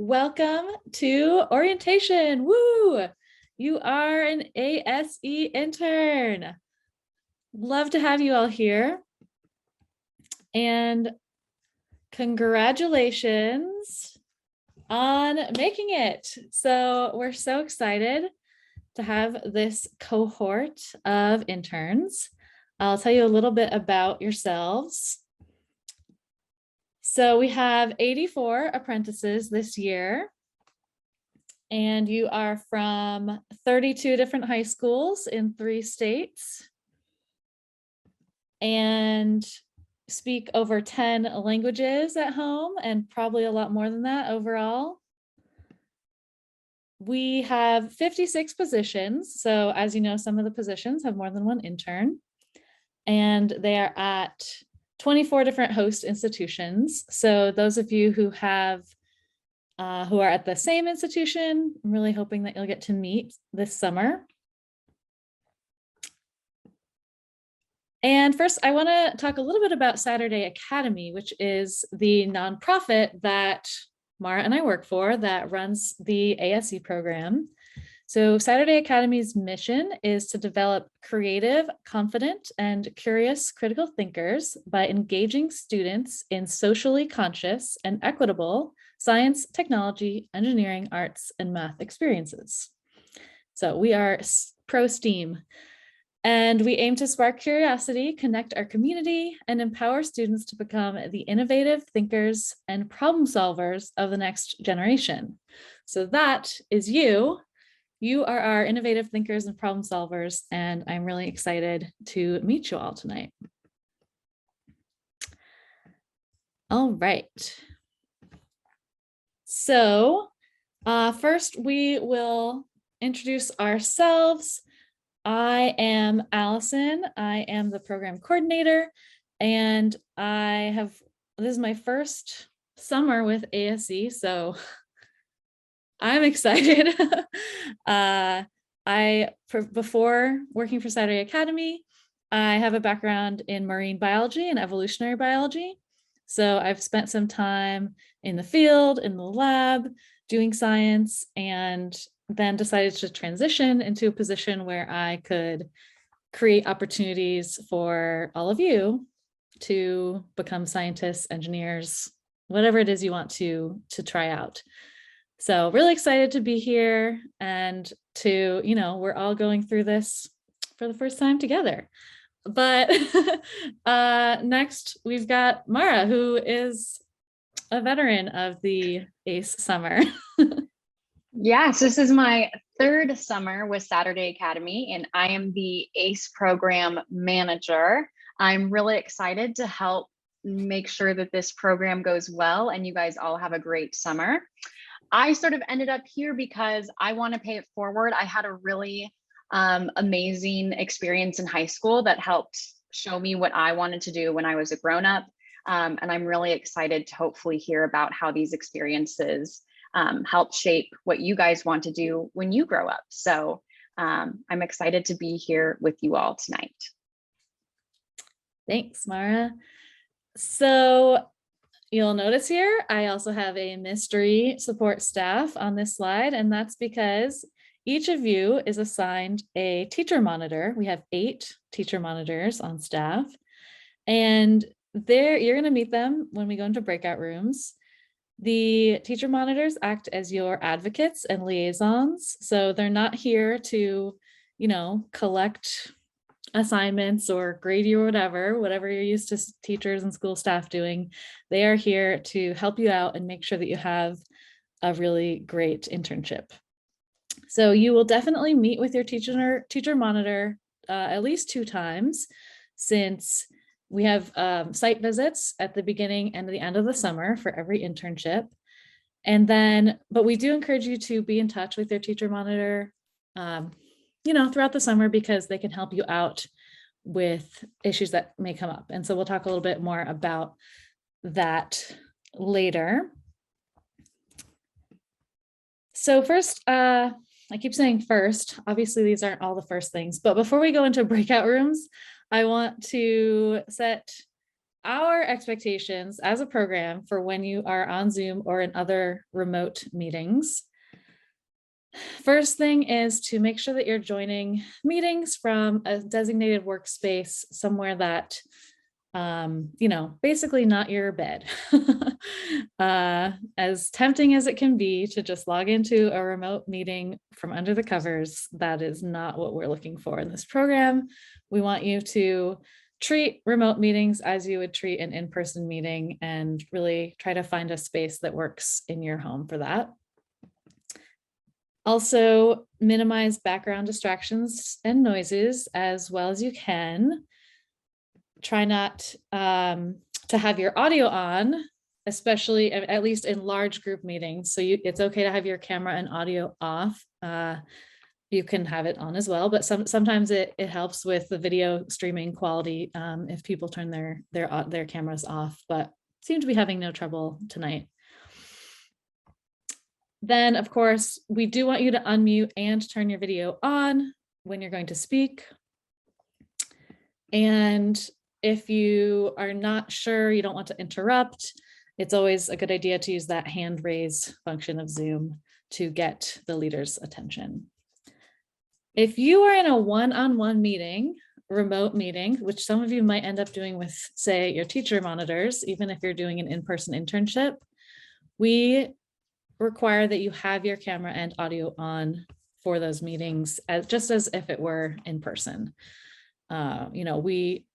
welcome to orientation. Woo! You are an ASE intern. Love to have you all here. And congratulations on making it. So we're so excited to have this cohort of interns. I'll tell you a little bit about yourselves. So we have 84 apprentices this year, and you are from 32 different high schools in 3 states and speak over 10 languages at home and probably a lot more than that overall. We have 56 positions. So as you know, some of the positions have more than one intern, and they are at 24 different host institutions. So those of you who have who are at the same institution, I'm really hoping that you'll get to meet this summer. And first, I want to talk a little bit about Saturday Academy, which is the nonprofit that Mara and I work for that runs the ASE program. So Saturday Academy's mission is to develop creative, confident, and curious critical thinkers by engaging students in socially conscious and equitable science, technology, engineering, arts, and math experiences. So we are pro STEAM, and we aim to spark curiosity, connect our community, and empower students to become the innovative thinkers and problem solvers of the next generation. So that is you. You are our innovative thinkers and problem solvers, and I'm really excited to meet you all tonight. All right. So first we will introduce ourselves. I am Allison. I am the program coordinator, and this is my first summer with ASE, so I'm excited. Before working for Saturday Academy, I have a background in marine biology and evolutionary biology. So I've spent some time in the field, in the lab, doing science, and then decided to transition into a position where I could create opportunities for all of you to become scientists, engineers, whatever it is you want to try out. So really excited to be here and to, we're all going through this for the first time together. But next we've got Mara, who is a veteran of the ACE summer. Yes, this is my 3rd summer with Saturday Academy, and I am the ACE program manager. I'm really excited to help make sure that this program goes well and you guys all have a great summer. I sort of ended up here because I want to pay it forward. I had a really amazing experience in high school that helped show me what I wanted to do when I was a grown-up. And I'm really excited to hopefully hear about how these experiences help shape what you guys want to do when you grow up. So I'm excited to be here with you all tonight. Thanks, Mara. So you'll notice here, I also have a mystery support staff on this slide, and that's because each of you is assigned a teacher monitor. We have 8 teacher monitors on staff, and you're going to meet them when we go into breakout rooms. The teacher monitors act as your advocates and liaisons. So they're not here to, collect assignments or grade you or whatever you're used to teachers and school staff doing. They are here to help you out and make sure that you have a really great internship. So you will definitely meet with your teacher monitor at least 2 times, since we have site visits at the beginning and the end of the summer for every internship. And then, but we do encourage you to be in touch with your teacher monitor, throughout the summer, because they can help you out with issues that may come up. And so we'll talk a little bit more about that later. So first, I keep saying first, obviously these aren't all the first things, but before we go into breakout rooms, I want to set our expectations as a program for when you are on Zoom or in other remote meetings. First thing is to make sure that you're joining meetings from a designated workspace somewhere that, basically not your bed. As tempting as it can be to just log into a remote meeting from under the covers, that is not what we're looking for in this program. We want you to treat remote meetings as you would treat an in-person meeting and really try to find a space that works in your home for that. Also, minimize background distractions and noises as well as you can. Try not to have your audio on, especially at least in large group meetings. So it's okay to have your camera and audio off. You can have it on as well, but sometimes it helps with the video streaming quality if people turn their cameras off, but seem to be having no trouble tonight. Then, of course, we do want you to unmute and turn your video on when you're going to speak. And if you are not sure, you don't want to interrupt, it's always a good idea to use that hand raise function of Zoom to get the leader's attention. If you are in a one-on-one meeting, remote meeting, which some of you might end up doing with, say, your teacher monitors, even if you're doing an in-person internship, we require that you have your camera and audio on for those meetings, just as if it were in person. We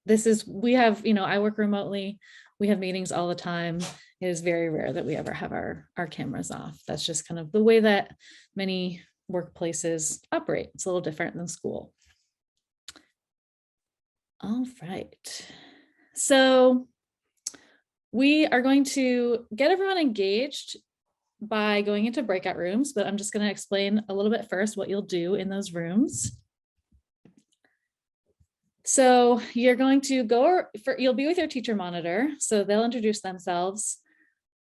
I work remotely. We have meetings all the time. It is very rare that we ever have our cameras off. That's just kind of the way that many workplaces operate. It's a little different than school. All right. So we are going to get everyone engaged by going into breakout rooms, but I'm just going to explain a little bit first what you'll do in those rooms. So you're going to you'll be with your teacher monitor. So they'll introduce themselves,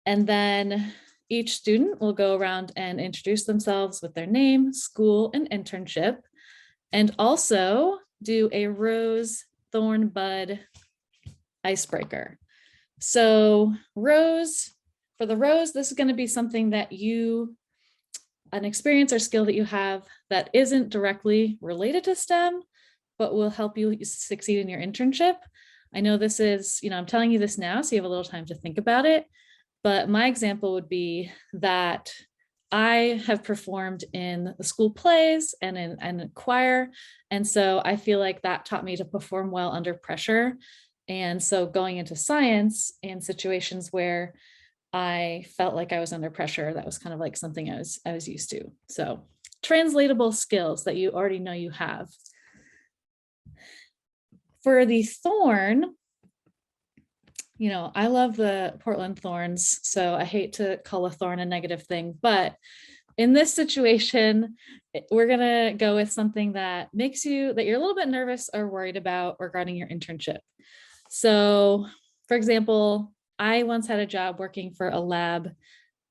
and then each student will go around and introduce themselves with their name, school, and internship, and also do a rose, thorn, bud icebreaker. So for the rose, this is going to be something that an experience or skill that you have that isn't directly related to STEM, but will help you succeed in your internship. I know this is, I'm telling you this now, so you have a little time to think about it. But my example would be that I have performed in the school plays and in choir. And so I feel like that taught me to perform well under pressure. And so going into science and situations where I felt like I was under pressure, that was kind of like something I was used to. So translatable skills that you already know you have. For the thorn, I love the Portland Thorns, so I hate to call a thorn a negative thing, but in this situation, we're gonna go with something that you're a little bit nervous or worried about regarding your internship. So, for example, I once had a job working for a lab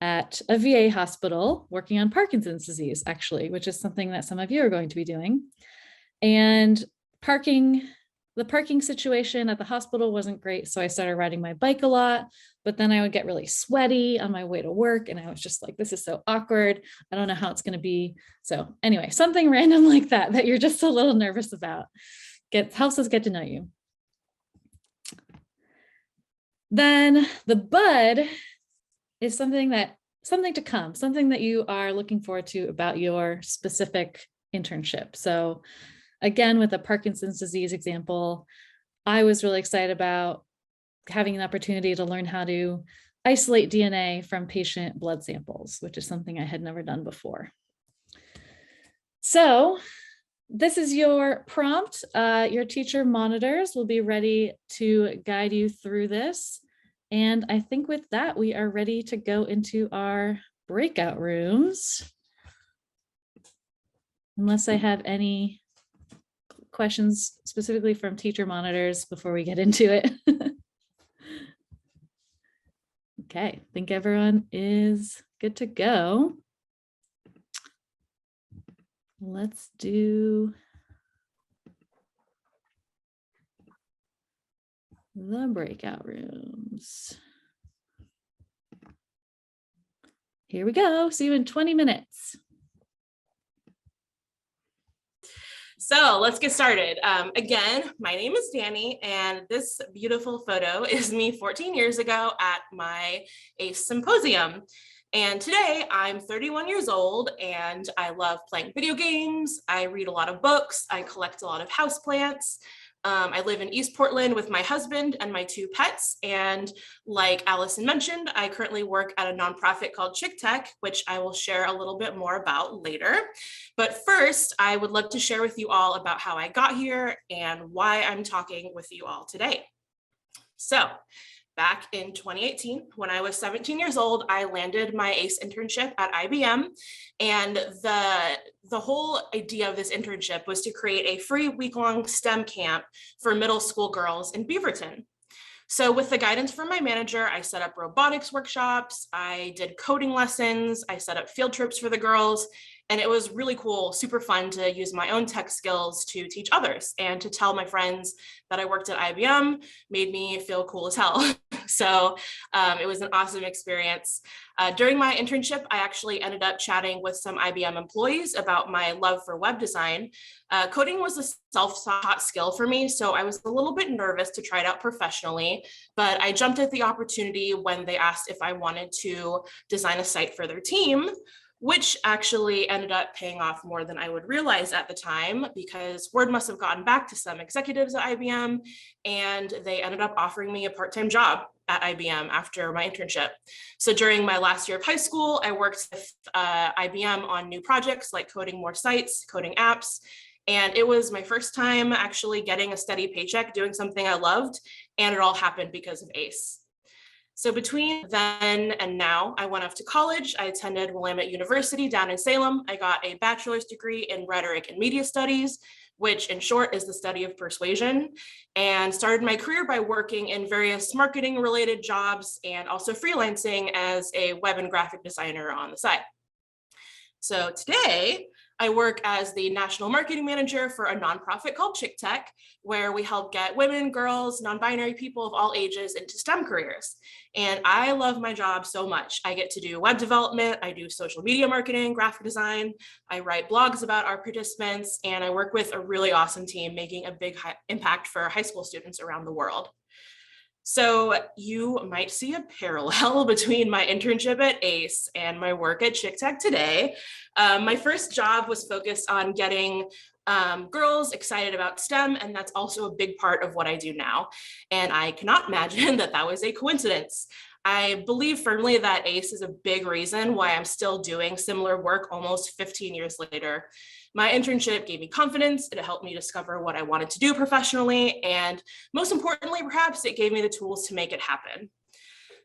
at a VA hospital working on Parkinson's disease, actually, which is something that some of you are going to be doing. And the parking situation at the hospital wasn't great. So I started riding my bike a lot, but then I would get really sweaty on my way to work. And I was just like, this is so awkward. I don't know how it's going to be. So anyway, something random like that you're just a little nervous about helps us get to know you. Then the bud is something to come, something that you are looking forward to about your specific internship. So again, with the Parkinson's disease example, I was really excited about having an opportunity to learn how to isolate DNA from patient blood samples, which is something I had never done before. So this is your prompt. Your teacher monitors will be ready to guide you through this. And I think with that, we are ready to go into our breakout rooms. Unless I have any questions specifically from teacher monitors before we get into it. Okay, I think everyone is good to go. Let's do the breakout rooms. Here we go. See you in 20 minutes. So let's get started. Again, my name is Danny, and this beautiful photo is me 14 years ago at my ACE symposium. And today I'm 31 years old and I love playing video games. I read a lot of books. I collect a lot of houseplants. I live in East Portland with my husband and my 2 pets. And like Allison mentioned, I currently work at a nonprofit called Chick Tech, which I will share a little bit more about later. But first, I would love to share with you all about how I got here and why I'm talking with you all today. So, back in 2018, when I was 17 years old, I landed my ACE internship at IBM. And the whole idea of this internship was to create a free week-long STEM camp for middle school girls in Beaverton. So with the guidance from my manager, I set up robotics workshops, I did coding lessons, I set up field trips for the girls, and it was really cool, super fun to use my own tech skills to teach others and to tell my friends that I worked at IBM made me feel cool as hell. So it was an awesome experience. During my internship, I actually ended up chatting with some IBM employees about my love for web design. Coding was a self-taught skill for me, so I was a little bit nervous to try it out professionally, but I jumped at the opportunity when they asked if I wanted to design a site for their team, which actually ended up paying off more than I would realize at the time, because word must have gotten back to some executives at IBM, and they ended up offering me a part-time job at IBM after my internship. So during my last year of high school, I worked with IBM on new projects like coding more sites, coding apps, and it was my first time actually getting a steady paycheck doing something I loved, and it all happened because of ACE. So between then and now, I went off to college. I attended Willamette University down in Salem. I got a bachelor's degree in rhetoric and media studies, which in short is the study of persuasion, and started my career by working in various marketing related jobs and also freelancing as a web and graphic designer on the side. So today, I work as the national marketing manager for a nonprofit called Chick Tech, where we help get women, girls, non-binary people of all ages into STEM careers. And I love my job so much. I get to do web development, I do social media marketing, graphic design, I write blogs about our participants, and I work with a really awesome team making a big impact for high school students around the world. So you might see a parallel between my internship at ACE and my work at Chick Tech today. My first job was focused on getting girls excited about STEM, and that's also a big part of what I do now. And I cannot imagine that that was a coincidence. I believe firmly that ACE is a big reason why I'm still doing similar work almost 15 years later. My internship gave me confidence, it helped me discover what I wanted to do professionally, and most importantly, perhaps, it gave me the tools to make it happen.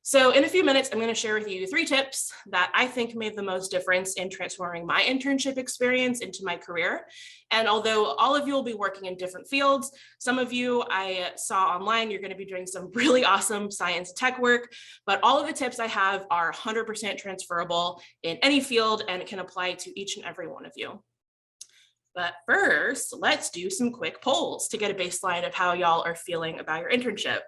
So in a few minutes, I'm going to share with you 3 tips that I think made the most difference in transforming my internship experience into my career. And although all of you will be working in different fields, some of you I saw online, you're going to be doing some really awesome science tech work, but all of the tips I have are 100% transferable in any field and can apply to each and every one of you. But first, let's do some quick polls to get a baseline of how y'all are feeling about your internship.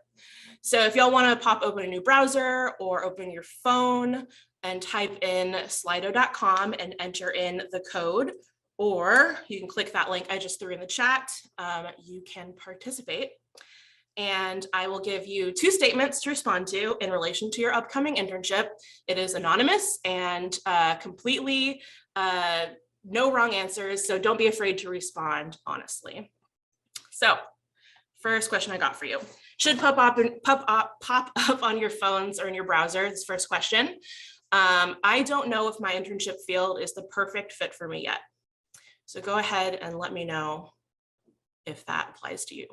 So if y'all want to pop open a new browser or open your phone and type in slido.com and enter in the code, or you can click that link I just threw in the chat, you can participate. And I will give you 2 statements to respond to in relation to your upcoming internship. It is anonymous and completely no wrong answers, so don't be afraid to respond honestly. So first question I got for you. Should pop up on your phones or in your browser, this first question. I don't know if my internship field is the perfect fit for me yet. So go ahead and let me know if that applies to you.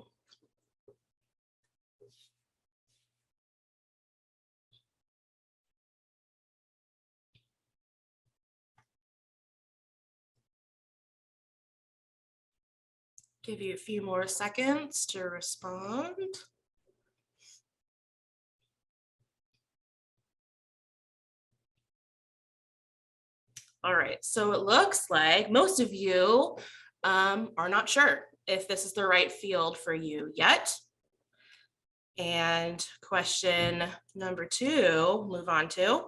Give you a few more seconds to respond. All right, so it looks like most of you are not sure if this is the right field for you yet. And question number 2, move on to,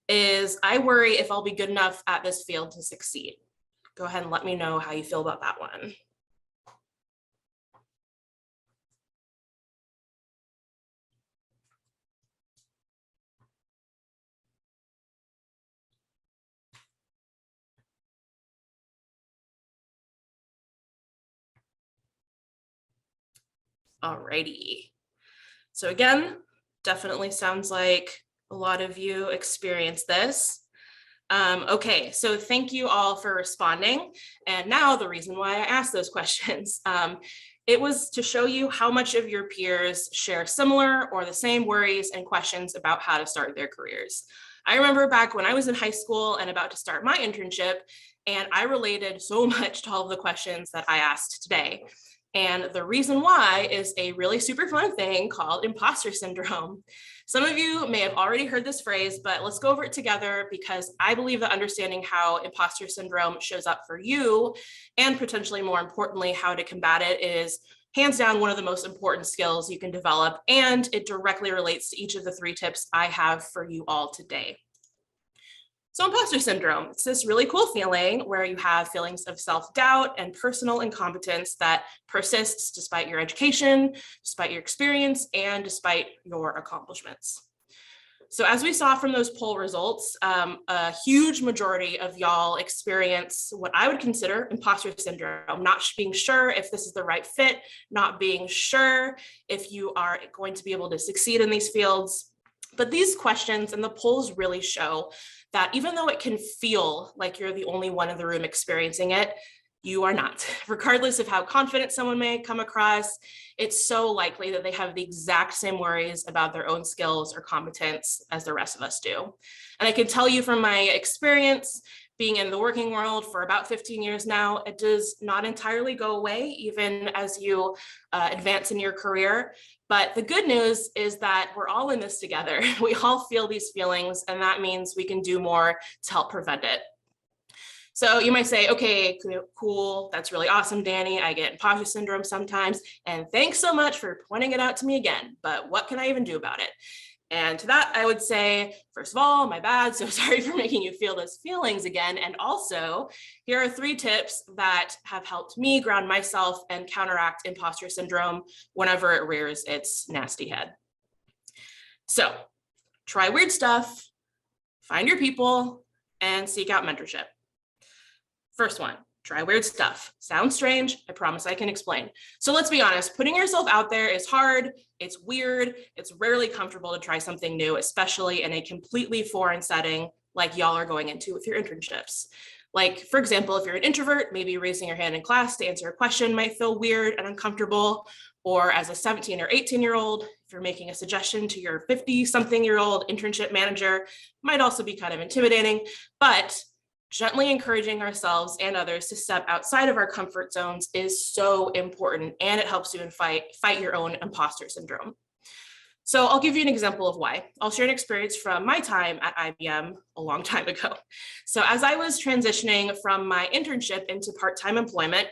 is I worry if I'll be good enough at this field to succeed. Go ahead and let me know how you feel about that one. Alrighty. So again, definitely sounds like a lot of you experienced this. Okay, so thank you all for responding. And now the reason why I asked those questions. It was to show you how much of your peers share similar or the same worries and questions about how to start their careers. I remember back when I was in high school and about to start my internship, and I related so much to all of the questions that I asked today. And the reason why is a really super fun thing called imposter syndrome. Some of you may have already heard this phrase, but let's go over it together because I believe that understanding how imposter syndrome shows up for you, and potentially more importantly, how to combat it, is hands down one of the most important skills you can develop, and it directly relates to each of the 3 tips I have for you all today. So imposter syndrome, it's this really cool feeling where you have feelings of self-doubt and personal incompetence that persists despite your education, despite your experience, and despite your accomplishments. So as we saw from those poll results, a huge majority of y'all experience what I would consider imposter syndrome, not being sure if this is the right fit, not being sure if you are going to be able to succeed in these fields. But these questions and the polls really show that even though it can feel like you're the only one in the room experiencing it, you are not. Regardless of how confident someone may come across, it's so likely that they have the exact same worries about their own skills or competence as the rest of us do. And I can tell you from my experience, being in the working world for about 15 years now, it does not entirely go away, even as you advance in your career. But the good news is that we're all in this together. We all feel these feelings, and that means we can do more to help prevent it. So you might say, okay, cool, that's really awesome, Danny. I get imposter syndrome sometimes, and thanks so much for pointing it out to me again, but what can I even do about it? And to that, I would say, first of all, my bad, so sorry for making you feel those feelings again. And also, here are 3 tips that have helped me ground myself and counteract imposter syndrome whenever it rears its nasty head. So, try weird stuff, find your people, and seek out mentorship. First one, try weird stuff. Sounds strange, I promise I can explain. So let's be honest, putting yourself out there is hard, it's weird, it's rarely comfortable to try something new, especially in a completely foreign setting like y'all are going into with your internships. Like, for example, if you're an introvert, maybe raising your hand in class to answer a question might feel weird and uncomfortable. Or as a 17 or 18-year-old, if you're making a suggestion to your 50-something-year-old internship manager, might also be kind of intimidating, but gently encouraging ourselves and others to step outside of our comfort zones is so important, and it helps you fight your own imposter syndrome. So I'll give you an example of why. I'll share an experience from my time at IBM a long time ago. So as I was transitioning from my internship into part-time employment,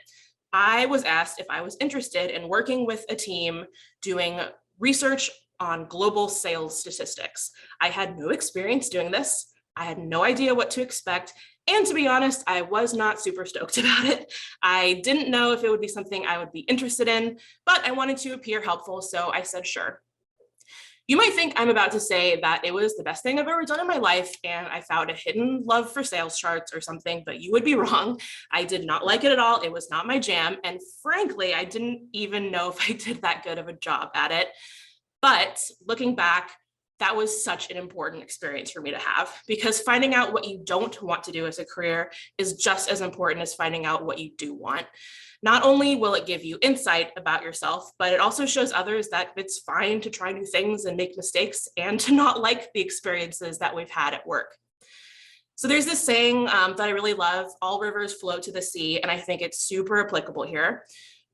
I was asked if I was interested in working with a team doing research on global sales statistics. I had no experience doing this. I had no idea what to expect. And to be honest, I was not super stoked about it. I didn't know if it would be something I would be interested in, but I wanted to appear helpful, so I said sure. You might think I'm about to say that it was the best thing I've ever done in my life and I found a hidden love for sales charts or something, but you would be wrong. I did not like it at all. It was not my jam. And frankly, I didn't even know if I did that good of a job at it. But looking back, that was such an important experience for me to have, because finding out what you don't want to do as a career is just as important as finding out what you do want. Not only will it give you insight about yourself, but it also shows others that it's fine to try new things and make mistakes and to not like the experiences that we've had at work. So there's this saying that I really love, all rivers flow to the sea, and I think it's super applicable here.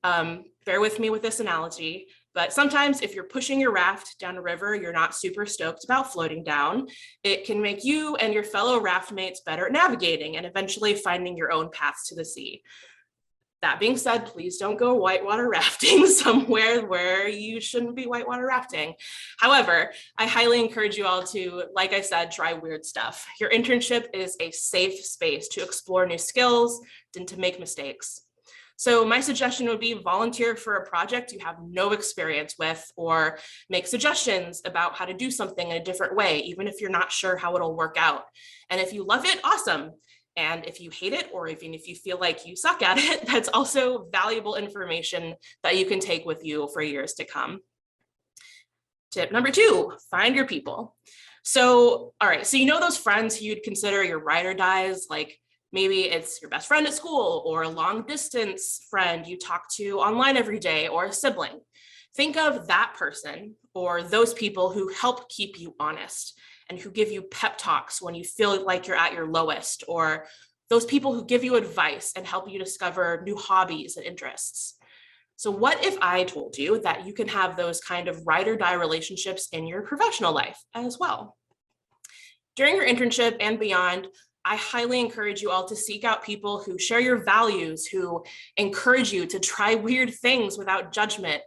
Bear with me with this analogy. But sometimes if you're pushing your raft down a river you're not super stoked about floating down, it can make you and your fellow raft mates better at navigating and eventually finding your own paths to the sea. That being said, please don't go whitewater rafting somewhere where you shouldn't be whitewater rafting. However, I highly encourage you all to, like I said, try weird stuff. Your internship is a safe space to explore new skills and to make mistakes. So my suggestion would be volunteer for a project you have no experience with, or make suggestions about how to do something in a different way, even if you're not sure how it'll work out. And if you love it, awesome. And if you hate it, or even if you feel like you suck at it, that's also valuable information that you can take with you for years to come. Tip number 2, find your people. So, all right, so you know those friends who you'd consider your ride or dies, like maybe it's your best friend at school or a long distance friend you talk to online every day, or a sibling. Think of that person or those people who help keep you honest and who give you pep talks when you feel like you're at your lowest, or those people who give you advice and help you discover new hobbies and interests. So what if I told you that you can have those kind of ride or die relationships in your professional life as well? During your internship and beyond, I highly encourage you all to seek out people who share your values, who encourage you to try weird things without judgment.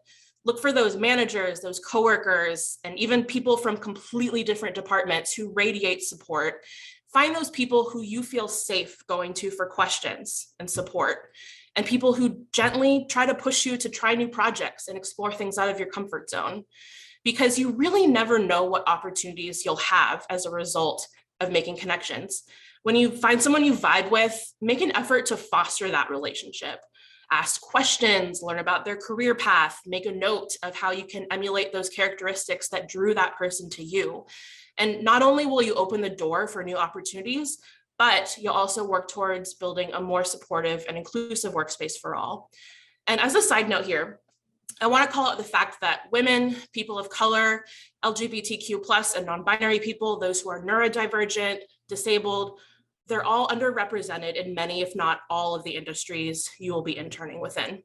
Look for those managers, those coworkers, and even people from completely different departments who radiate support. Find those people who you feel safe going to for questions and support, and people who gently try to push you to try new projects and explore things out of your comfort zone, because you really never know what opportunities you'll have as a result of making connections. When you find someone you vibe with, make an effort to foster that relationship. Ask questions, learn about their career path, make a note of how you can emulate those characteristics that drew that person to you. And not only will you open the door for new opportunities, but you'll also work towards building a more supportive and inclusive workspace for all. And as a side note here, I want to call out the fact that women, people of color, LGBTQ+, and non-binary people, those who are neurodivergent, disabled, they're all underrepresented in many, if not all, of the industries you will be interning within.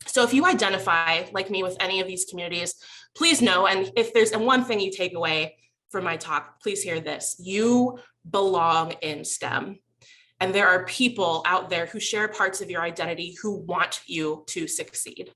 So if you identify, like me, with any of these communities, please know, and if there's one thing you take away from my talk, please hear this: you belong in STEM. And there are people out there who share parts of your identity who want you to succeed.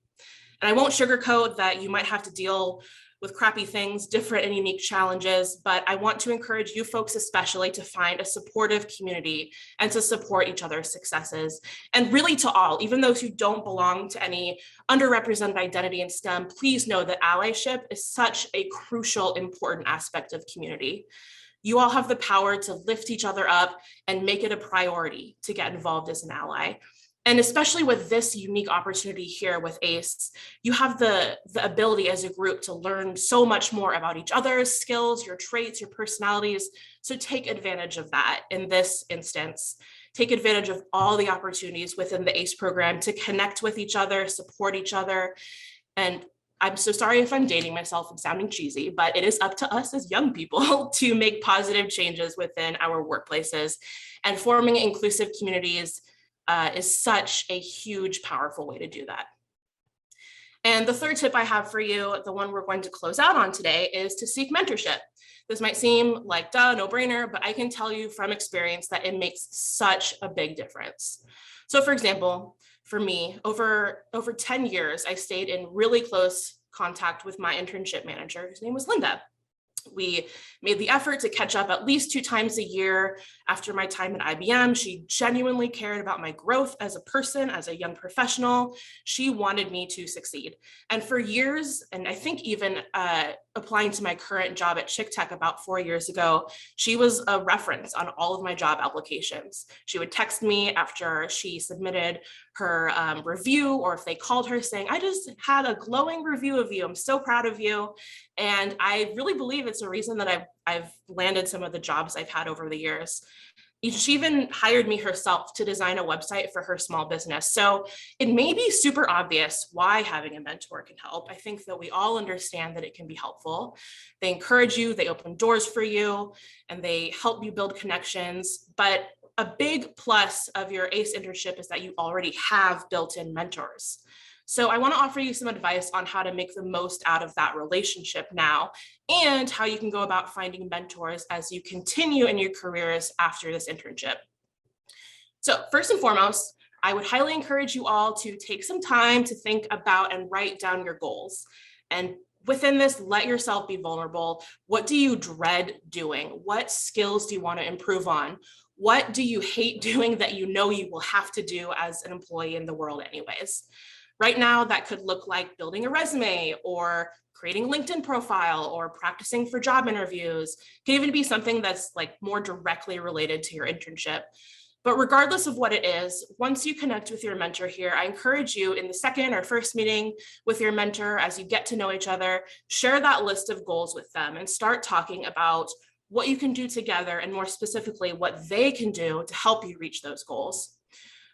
And I won't sugarcoat that you might have to deal with crappy things, different and unique challenges, but I want to encourage you folks especially to find a supportive community and to support each other's successes. And really to all, even those who don't belong to any underrepresented identity in STEM, please know that allyship is such a crucial, important aspect of community. You all have the power to lift each other up and make it a priority to get involved as an ally. And especially with this unique opportunity here with ACE, you have the ability as a group to learn so much more about each other's skills, your traits, your personalities. So take advantage of that in this instance. Take advantage of all the opportunities within the ACE program to connect with each other, support each other. And I'm so sorry if I'm dating myself and sounding cheesy, but it is up to us as young people to make positive changes within our workplaces, and forming inclusive communities is such a huge, powerful way to do that. And the third tip I have for you, the one we're going to close out on today, is to seek mentorship. This might seem like no brainer, but I can tell you from experience that it makes such a big difference. So for example, for me, over 10 years, I stayed in really close contact with my internship manager, whose name was Linda. We made the effort to catch up at least 2 times a year. After my time at IBM, she genuinely cared about my growth as a person, as a young professional. She wanted me to succeed. And for years, and I think even applying to my current job at ChickTech about 4 years ago, she was a reference on all of my job applications. She would text me after she submitted her review, or if they called her saying, "I just had a glowing review of you. I'm so proud of you." And I really believe it's a reason that I've landed some of the jobs I've had over the years. She even hired me herself to design a website for her small business. So it may be super obvious why having a mentor can help. I think that we all understand that it can be helpful. They encourage you, they open doors for you, and they help you build connections. But a big plus of your ACE internship is that you already have built-in mentors. So I want to offer you some advice on how to make the most out of that relationship now, and how you can go about finding mentors as you continue in your careers after this internship. So first and foremost, I would highly encourage you all to take some time to think about and write down your goals. And within this, let yourself be vulnerable. What do you dread doing? What skills do you want to improve on? What do you hate doing that you know you will have to do as an employee in the world anyways? Right now, that could look like building a resume or creating a LinkedIn profile or practicing for job interviews. It can even be something that's like more directly related to your internship. But regardless of what it is, once you connect with your mentor here, I encourage you in the second or first meeting with your mentor, as you get to know each other, share that list of goals with them and start talking about what you can do together, and more specifically, what they can do to help you reach those goals.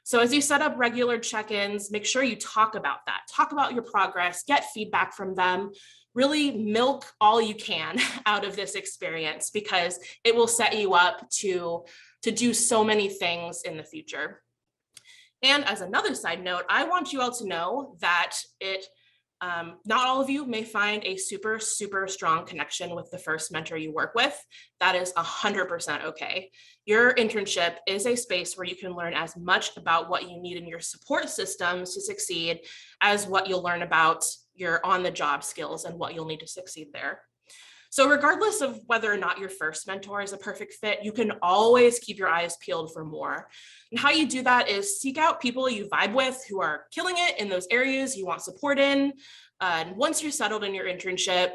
So as you set up regular check-ins, make sure you talk about that. Talk about your progress, get feedback from them, really milk all you can out of this experience, because it will set you up to do so many things in the future. And as another side note, I want you all to know that not all of you may find a super, super strong connection with the first mentor you work with. That is 100% okay. Your internship is a space where you can learn as much about what you need in your support systems to succeed as what you'll learn about your on-the-job skills and what you'll need to succeed there. So regardless of whether or not your first mentor is a perfect fit, you can always keep your eyes peeled for more. And how you do that is seek out people you vibe with who are killing it in those areas you want support in. And once you're settled in your internship,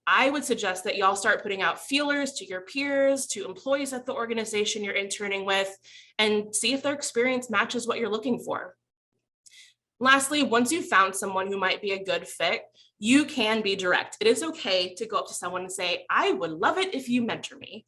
I would suggest that y'all start putting out feelers to your peers, to employees at the organization you're interning with, and see if their experience matches what you're looking for. Lastly, once you've found someone who might be a good fit, you can be direct. It is okay to go up to someone and say, I would love it if you mentor me.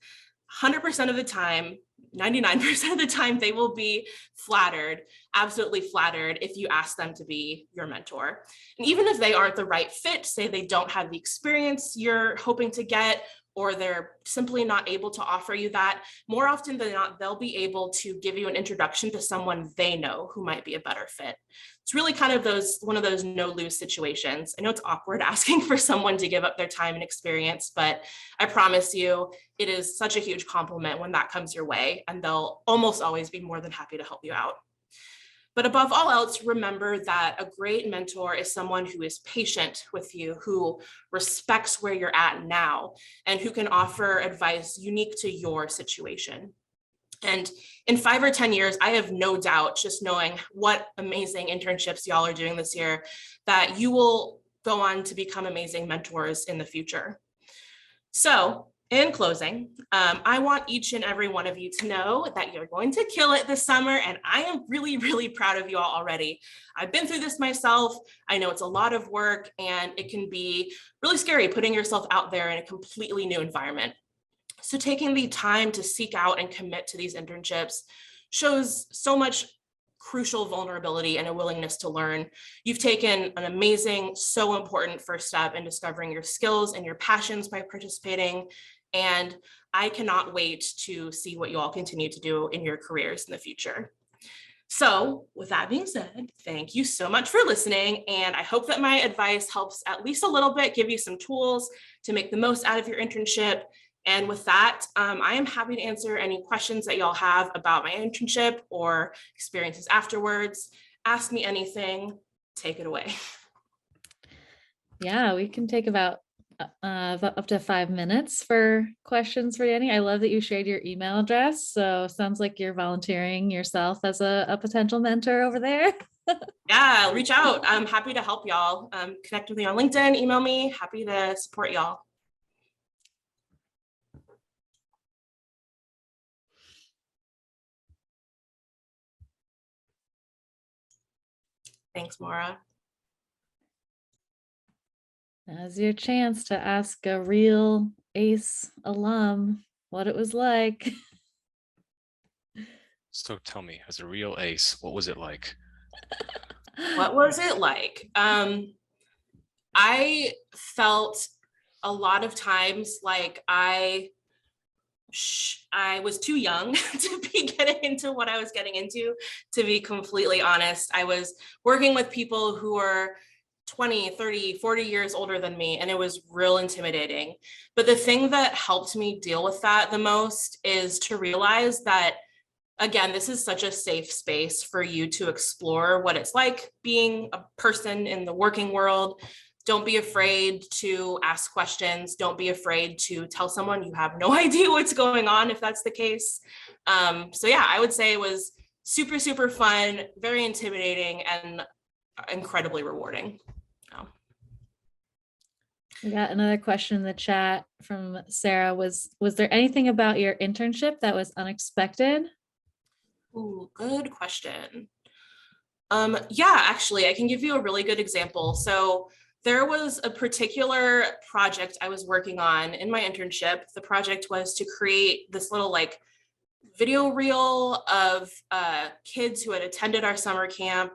100% of the time, 99% of the time, they will be flattered, absolutely flattered, if you ask them to be your mentor. And even if they aren't the right fit, say they don't have the experience you're hoping to get, or they're simply not able to offer you that, more often than not, they'll be able to give you an introduction to someone they know who might be a better fit. It's really kind of one of those no-lose situations. I know it's awkward asking for someone to give up their time and experience, but I promise you, it is such a huge compliment when that comes your way, and they'll almost always be more than happy to help you out. But above all else, remember that a great mentor is someone who is patient with you, who respects where you're at now, and who can offer advice unique to your situation. And in 5 or 10 years, I have no doubt, just knowing what amazing internships y'all are doing this year, that you will go on to become amazing mentors in the future. So in closing, I want each and every one of you to know that you're going to kill it this summer, and I am really, really proud of you all already. I've been through this myself. I know it's a lot of work, and it can be really scary putting yourself out there in a completely new environment. So taking the time to seek out and commit to these internships shows so much crucial vulnerability and a willingness to learn. You've taken an amazing, so important first step in discovering your skills and your passions by participating. And I cannot wait to see what you all continue to do in your careers in the future. So with that being said, thank you so much for listening. And I hope that my advice helps at least a little bit, give you some tools to make the most out of your internship. And with that, I am happy to answer any questions that y'all have about my internship or experiences afterwards. Ask me anything, take it away. Yeah, we can take about up to 5 minutes for questions for Danny. I love that you shared your email address. So sounds like you're volunteering yourself as a potential mentor over there. Yeah, reach out. I'm happy to help y'all. Connect with me on LinkedIn, email me, happy to support y'all. Thanks, Maura. Now's your chance to ask a real ACE alum what it was like. So tell me, as a real ace, what was it like? What was it like? I felt a lot of times like I was too young to be getting into what I was getting into, to be completely honest. I was working with people who were 20, 30, 40 years older than me, and it was real intimidating. But the thing that helped me deal with that the most is to realize that again, this is such a safe space for you to explore what it's like being a person in the working world. Don't be afraid to ask questions. Don't be afraid to tell someone you have no idea what's going on if that's the case. So yeah, I would say it was super, super fun, very intimidating, and incredibly rewarding. We got another question in the chat from Sarah. Was there anything about your internship that was unexpected? Ooh, good question. Yeah, actually, I can give you a really good example. So there was a particular project I was working on in my internship. The project was to create this little like video reel of kids who had attended our summer camp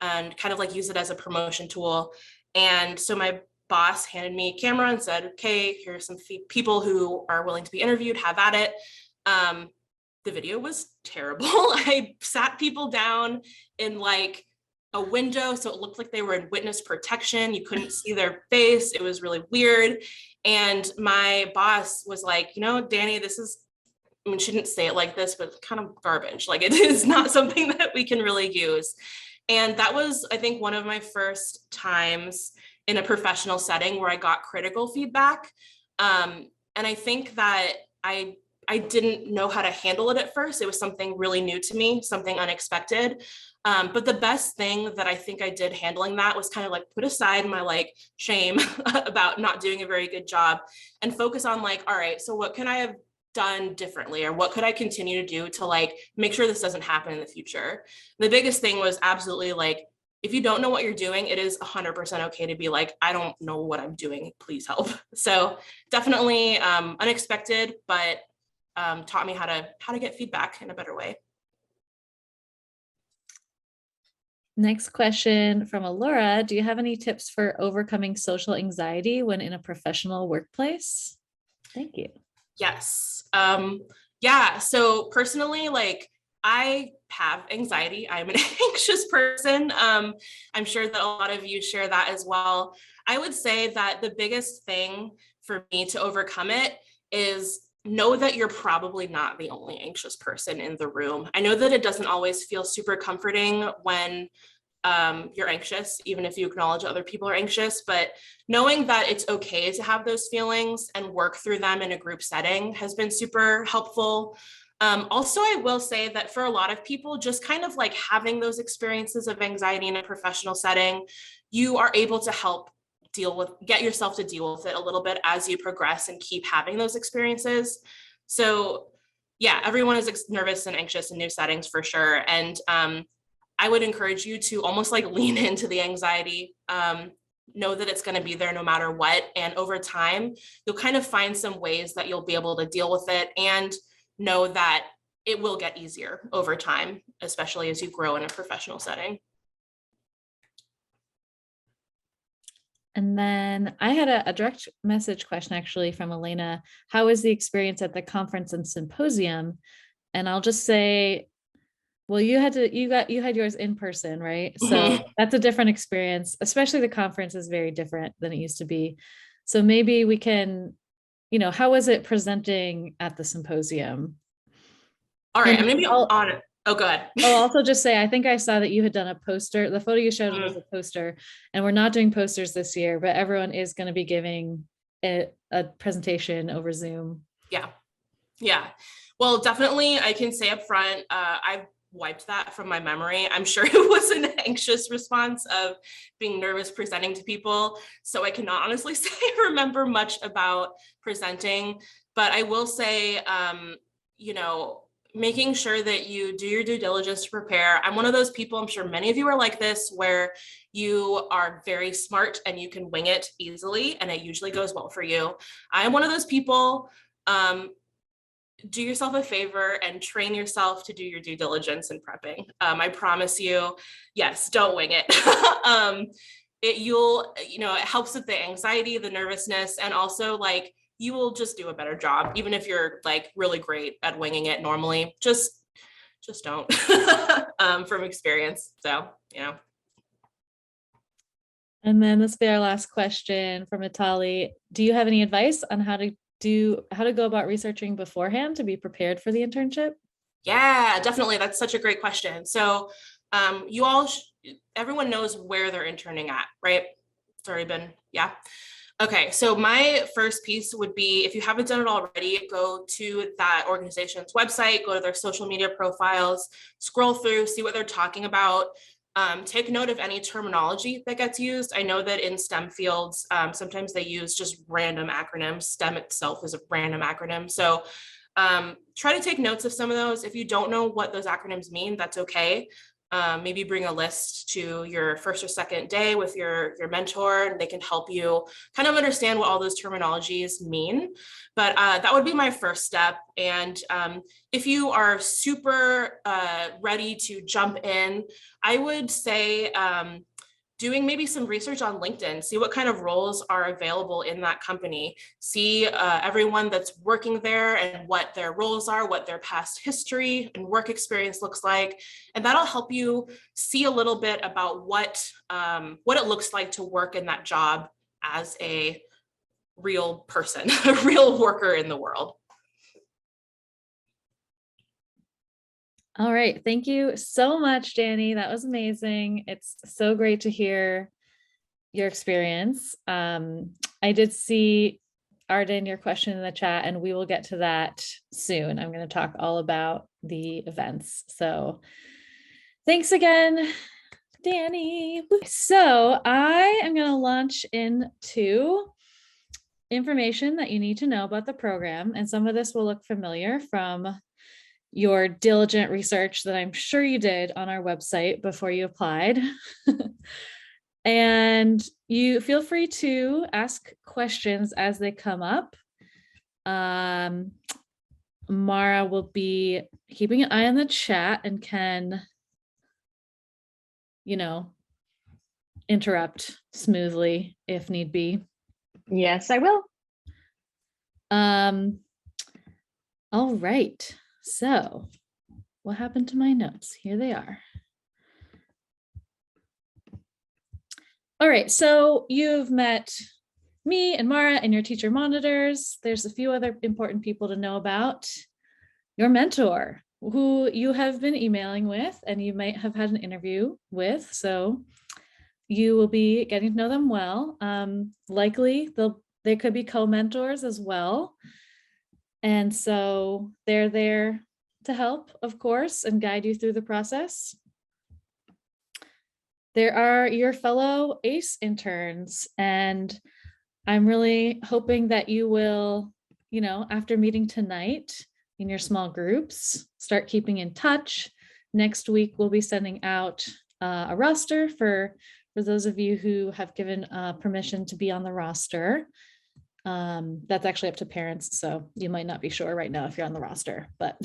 and kind of like use it as a promotion tool. And so my boss handed me a camera and said, okay, here are some people who are willing to be interviewed, have at it. The video was terrible. I sat people down in like a window, so it looked like they were in witness protection. You couldn't see their face. It was really weird. And my boss was like, you know, Danny, this is, I mean, she didn't say it like this, but kind of garbage. Like it is not something that we can really use. And that was, I think, one of my first times in a professional setting where I got critical feedback. And I think that I didn't know how to handle it at first. It was something really new to me, something unexpected. But the best thing that I think I did handling that was kind of like put aside my like shame about not doing a very good job and focus on like, all right, so what can I have done differently, or what could I continue to do to like make sure this doesn't happen in the future? The biggest thing was absolutely like, if you don't know what you're doing, it is 100% okay to be like, I don't know what I'm doing, please help. So definitely unexpected, but taught me how to get feedback in a better way. Next question from Alora. Do you have any tips for overcoming social anxiety when in a professional workplace? Thank you. Yes. Yeah. So personally, like I have anxiety. I'm an anxious person. I'm sure that a lot of you share that as well. I would say that the biggest thing for me to overcome it is know that you're probably not the only anxious person in the room. I know that it doesn't always feel super comforting when you're anxious, even if you acknowledge other people are anxious, but knowing that it's okay to have those feelings and work through them in a group setting has been super helpful. Also, I will say that for a lot of people, just kind of like having those experiences of anxiety in a professional setting, you are able to help get yourself to deal with it a little bit as you progress and keep having those experiences. So yeah, everyone is nervous and anxious in new settings for sure. And I would encourage you to almost like lean into the anxiety, know that it's going to be there no matter what. And over time, you'll kind of find some ways that you'll be able to deal with it and know that it will get easier over time, especially as you grow in a professional setting. And then I had a direct message question actually from Elena. How was the experience at the conference and symposium? And I'll just say, well, you had yours in person, right? So that's a different experience, especially the conference is very different than it used to be. So maybe we can, how was it presenting at the symposium? All right, I'm gonna be on it. Oh, go ahead. I'll also just say, I think I saw that you had done a poster. The photo you showed was a poster, and we're not doing posters this year, but everyone is going to be giving a presentation over Zoom. Yeah. Well, definitely, I can say up front, I've wiped that from my memory. I'm sure it was an anxious response of being nervous presenting to people. So I cannot honestly say I remember much about presenting, but I will say, making sure that you do your due diligence to prepare. I'm one of those people, I'm sure many of you are like this, where you are very smart and you can wing it easily, and it usually goes well for you. I am one of those people. Do yourself a favor and train yourself to do your due diligence in prepping. I promise you, yes, don't wing it. It helps with the anxiety, the nervousness, and also like you will just do a better job, even if you're like really great at winging it normally. Just don't from experience. So, And then this will be our last question from Natali. Do you have any advice on how to go about researching beforehand to be prepared for the internship? Yeah, definitely. That's such a great question. So you all, everyone knows where they're interning at, right? It's already been, yeah. Okay, so my first piece would be, if you haven't done it already, go to that organization's website, go to their social media profiles, scroll through, see what they're talking about. Take note of any terminology that gets used. I know that in STEM fields, sometimes they use just random acronyms. STEM itself is a random acronym. So try to take notes of some of those. If you don't know what those acronyms mean, that's okay. Maybe bring a list to your first or second day with your mentor, and they can help you kind of understand what all those terminologies mean. But that would be my first step. And if you are super ready to jump in, I would say doing maybe some research on LinkedIn, see what kind of roles are available in that company, see everyone that's working there and what their roles are, what their past history and work experience looks like. And that'll help you see a little bit about what it looks like to work in that job as a real person, a real worker in the world. All right. Thank you so much, Danny. That was amazing. It's so great to hear your experience. I did see, Arden, your question in the chat, and we will get to that soon. I'm going to talk all about the events. So thanks again, Danny. So I am going to launch into information that you need to know about the program. And some of this will look familiar from your diligent research that I'm sure you did on our website before you applied. And you feel free to ask questions as they come up. Mara will be keeping an eye on the chat and can, interrupt smoothly if need be. Yes, I will. All right. So what happened to my notes? Here they are. All right, so you've met me and Mara and your teacher monitors. There's a few other important people to know about. Your mentor, who you have been emailing with and you might have had an interview with. So you will be getting to know them well. Likely they could be co-mentors as well. And so they're there to help, of course, and guide you through the process. There are your fellow ACE interns, and I'm really hoping that you will, after meeting tonight in your small groups, start keeping in touch. Next week, we'll be sending out a roster for those of you who have given permission to be on the roster. That's actually up to parents, so you might not be sure right now if you're on the roster, but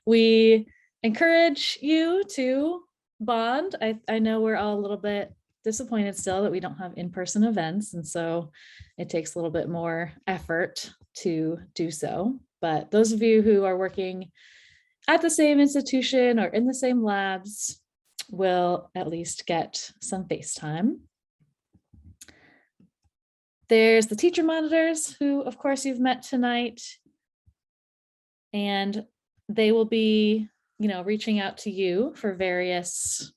we encourage you to bond. I know we're all a little bit disappointed still that we don't have in-person events, and so it takes a little bit more effort to do so. But those of you who are working at the same institution or in the same labs will at least get some face time. There's the teacher monitors, who of course you've met tonight, and they will be, reaching out to you for various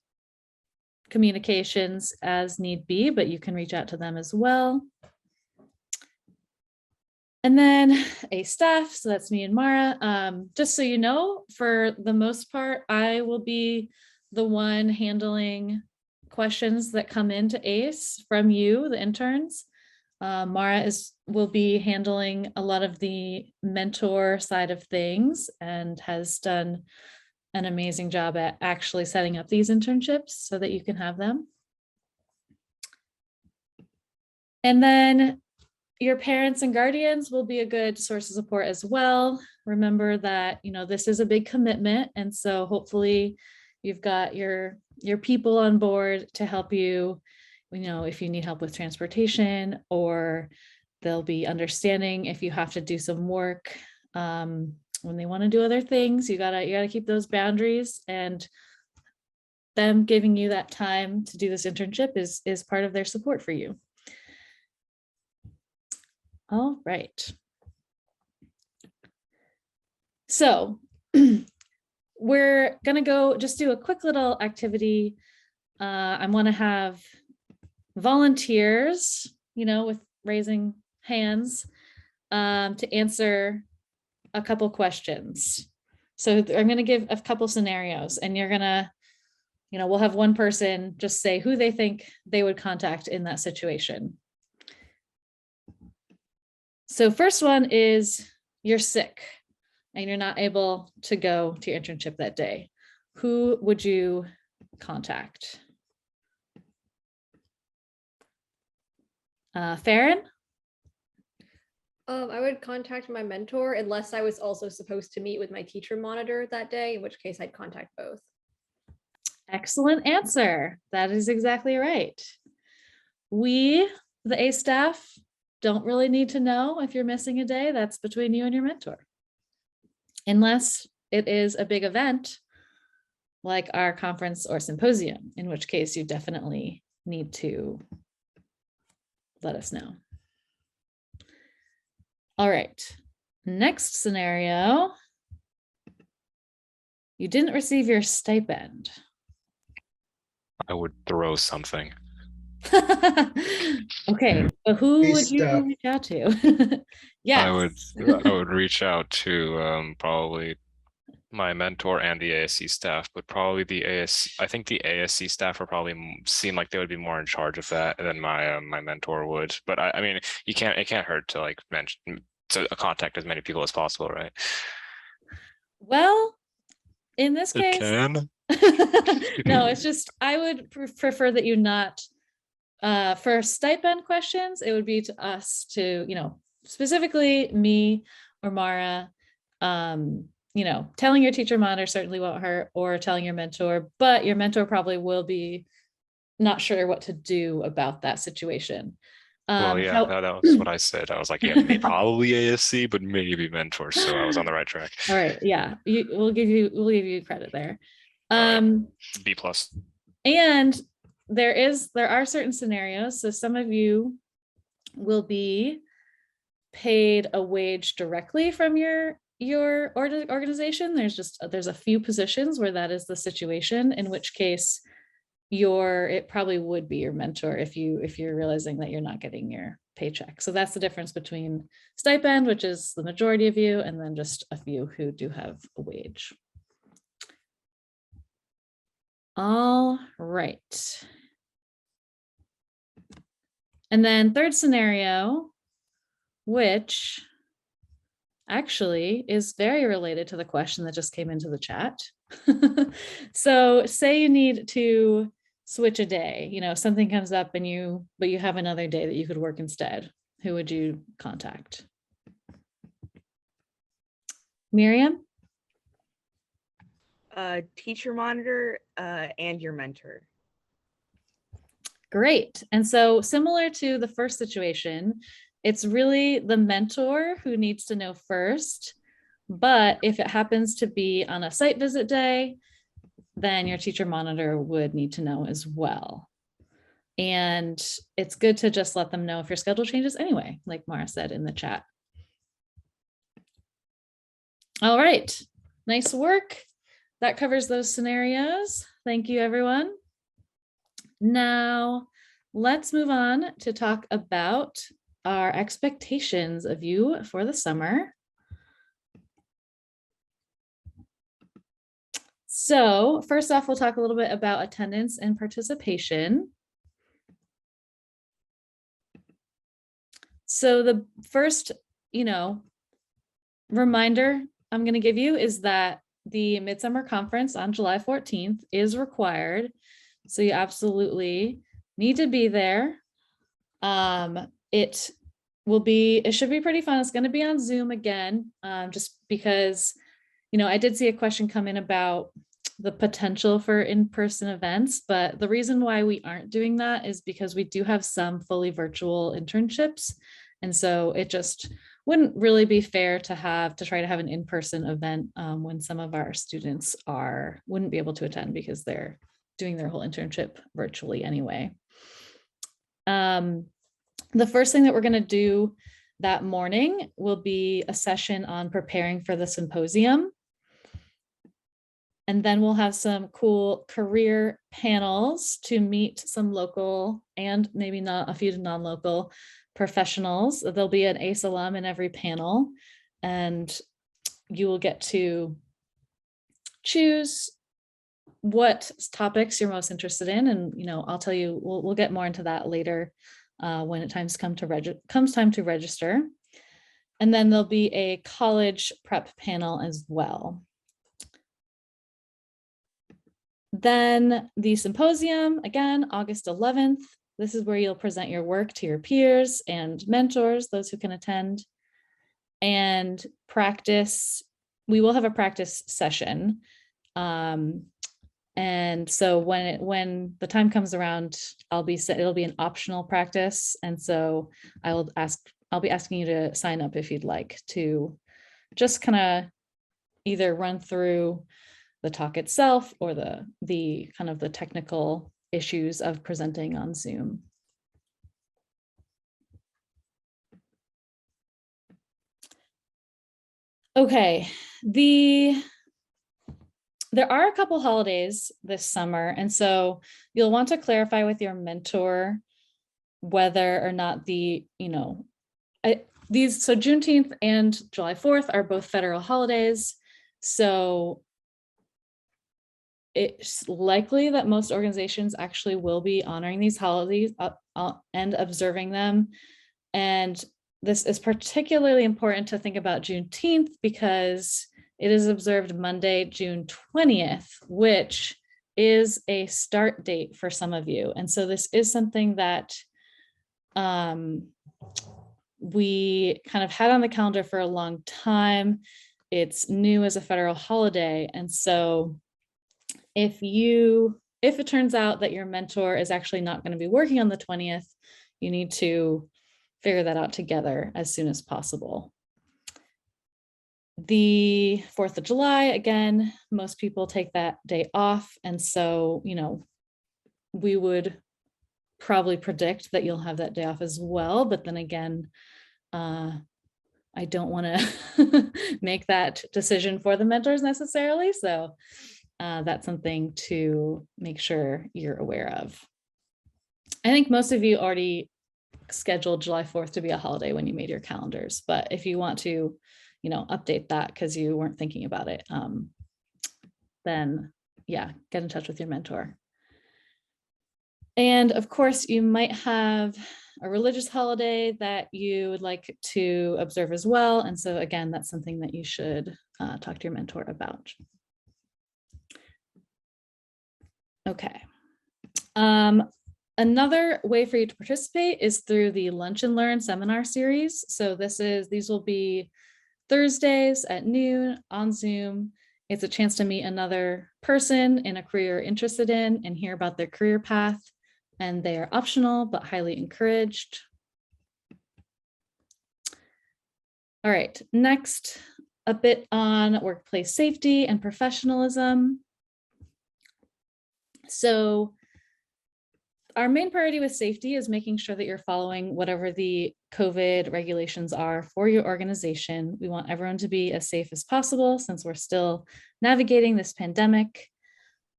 communications as need be, but you can reach out to them as well. And then a staff, so that's me and Mara. Just so you know, for the most part, I will be the one handling questions that come into ACE from you, the interns. Mara will be handling a lot of the mentor side of things and has done an amazing job at actually setting up these internships so that you can have them. And then your parents and guardians will be a good source of support as well. Remember that, this is a big commitment. And so hopefully you've got your people on board to help you, if you need help with transportation, or they'll be understanding if you have to do some work when they want to do other things. You gotta keep those boundaries, and them giving you that time to do this internship is part of their support for you. All right. So we're gonna go just do a quick little activity. I want to have volunteers, with raising hands, to answer a couple questions. So I'm going to give a couple scenarios, and you're going to, we'll have one person just say who they think they would contact in that situation. So first one is you're sick and you're not able to go to your internship that day. Who would you contact? Farron? I would contact my mentor unless I was also supposed to meet with my teacher monitor that day, in which case I'd contact both. Excellent answer. That is exactly right. We, the ACE staff, don't really need to know if you're missing a day. That's between you and your mentor. Unless it is a big event like our conference or symposium, in which case you definitely need to let us know. All right, next scenario. You didn't receive your stipend. I would throw something. Okay, but who Please would you stop. reach out to? Yes. I would reach out to probably my mentor and the ASC staff, but probably I think the ASC staff are probably seem like they would be more in charge of that than my my mentor would. But I mean, it can't hurt to like mention to contact as many people as possible, right? Well, in this It case, can. no, it's just I would prefer that you not. For stipend questions, it would be to us to, specifically me or Mara, telling your teacher monitor certainly won't hurt, or telling your mentor, but your mentor probably will be not sure what to do about that situation. Well, yeah, that was what I said. I was like, yeah, probably ASC, but maybe mentor. So I was on the right track. All right, yeah, we'll give you credit there. All right. B+. And there are certain scenarios. So some of you will be paid a wage directly from your organization. There's a few positions where that is the situation, in which case it probably would be your mentor if you're realizing that you're not getting your paycheck. So that's the difference between stipend, which is the majority of you, and then just a few who do have a wage. All right. And then third scenario, which actually is very related to the question that just came into the chat. So say you need to switch a day, something comes up but you have another day that you could work instead. Who would you contact? Miriam? Teacher monitor and your mentor. Great. And so similar to the first situation, it's really the mentor who needs to know first. But if it happens to be on a site visit day, then your teacher monitor would need to know as well. And it's good to just let them know if your schedule changes anyway, like Mara said in the chat. All right. Nice work. That covers those scenarios. Thank you, everyone. Now, let's move on to talk about our expectations of you for the summer. So first off, we'll talk a little bit about attendance and participation. So the first, reminder I'm going to give you is that the Midsummer Conference on July 14th is required. So you absolutely need to be there. It should be pretty fun. It's going to be on Zoom again, just because, I did see a question come in about the potential for in-person events, but the reason why we aren't doing that is because we do have some fully virtual internships. And so it just wouldn't really be fair to try to have an in-person event when some of our students wouldn't be able to attend because they're doing their whole internship virtually anyway. The first thing that we're going to do that morning will be a session on preparing for the symposium. And then we'll have some cool career panels to meet some local and maybe not a few non-local professionals. There'll be an ACE alum in every panel, and you will get to choose what topics you're most interested in. And, I'll tell you, we'll get more into that later when it comes time to register. And then there'll be a college prep panel as well. Then the symposium, again, August 11th. This is where you'll present your work to your peers and mentors, those who can attend, and practice. We will have a practice session. And so when the time comes around, it'll be an optional practice. And so I'll be asking you to sign up if you'd like to just kind of either run through the talk itself or the kind of the technical issues of presenting on Zoom. Okay, there are a couple holidays this summer, and so you'll want to clarify with your mentor whether or not so Juneteenth and July 4th are both federal holidays. So it's likely that most organizations actually will be honoring these holidays and observing them. And this is particularly important to think about Juneteenth because it is observed Monday, June 20th, which is a start date for some of you. And so this is something that we kind of had on the calendar for a long time. It's new as a federal holiday. And so if it turns out that your mentor is actually not going to be working on the 20th, you need to figure that out together as soon as possible. The 4th of July, again, most people take that day off. And so, we would probably predict that you'll have that day off as well. But then again, I don't want to make that decision for the mentors necessarily. So that's something to make sure you're aware of. I think most of you already scheduled July 4th to be a holiday when you made your calendars, but if you want to, update that because you weren't thinking about it, then yeah, get in touch with your mentor. And of course, you might have a religious holiday that you would like to observe as well. And so again, that's something that you should talk to your mentor about. Okay. Another way for you to participate is through the Lunch and Learn seminar series. So these will be Thursdays at noon on Zoom. It's a chance to meet another person in a career you're interested in and hear about their career path. And they are optional, but highly encouraged. All right, next, a bit on workplace safety and professionalism. So our main priority with safety is making sure that you're following whatever the COVID regulations are for your organization. We want everyone to be as safe as possible since we're still navigating this pandemic.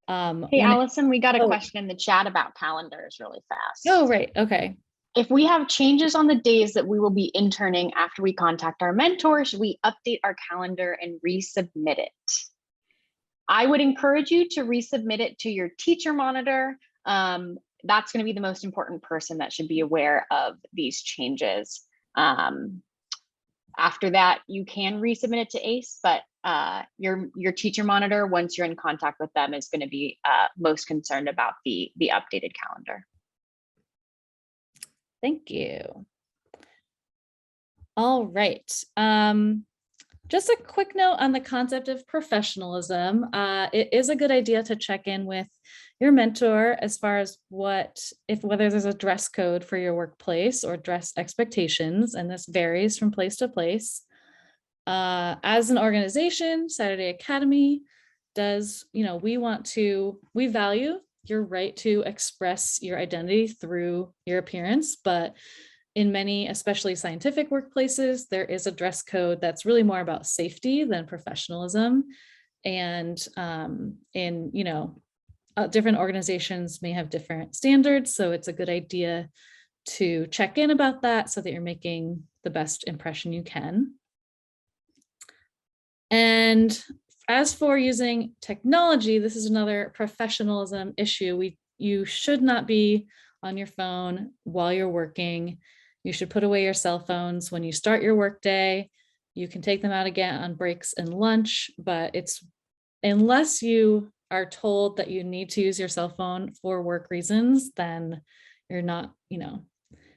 Hey, Allison, we got a question in the chat about calendars really fast. Oh, right. Okay. If we have changes on the days that we will be interning after we contact our mentor, should we update our calendar and resubmit it? I would encourage you to resubmit it to your teacher monitor. That's going to be the most important person that should be aware of these changes. After that, you can resubmit it to ACE, but your teacher monitor, once you're in contact with them, is going to be most concerned about the updated calendar. Thank you. All right. Just a quick note on the concept of professionalism. It is a good idea to check in with your mentor as far as whether there's a dress code for your workplace or dress expectations, and this varies from place to place. As an organization, Saturday Academy we value your right to express your identity through your appearance, but in many, especially scientific workplaces, there is a dress code that's really more about safety than professionalism. And in, different organizations may have different standards. So it's a good idea to check in about that so that you're making the best impression you can. And as for using technology, this is another professionalism issue. You should not be on your phone while you're working. You should put away your cell phones when you start your workday. You can take them out again on breaks and lunch, but unless you are told that you need to use your cell phone for work reasons, then you're not,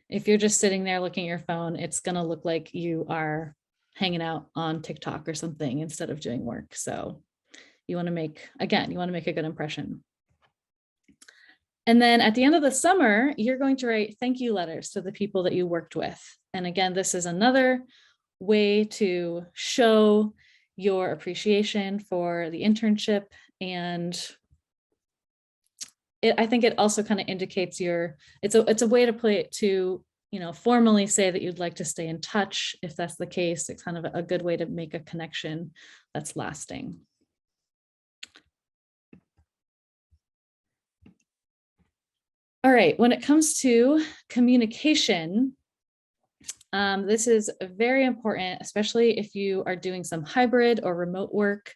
if you're just sitting there looking at your phone, it's going to look like you are hanging out on TikTok or something instead of doing work. So you want to make a good impression. And then at the end of the summer, you're going to write thank you letters to the people that you worked with. And again, this is another way to show your appreciation for the internship. And I think it also kind of indicates it's a way to play it to, formally say that you'd like to stay in touch. If that's the case, it's kind of a good way to make a connection that's lasting. All right, when it comes to communication, this is very important, especially if you are doing some hybrid or remote work.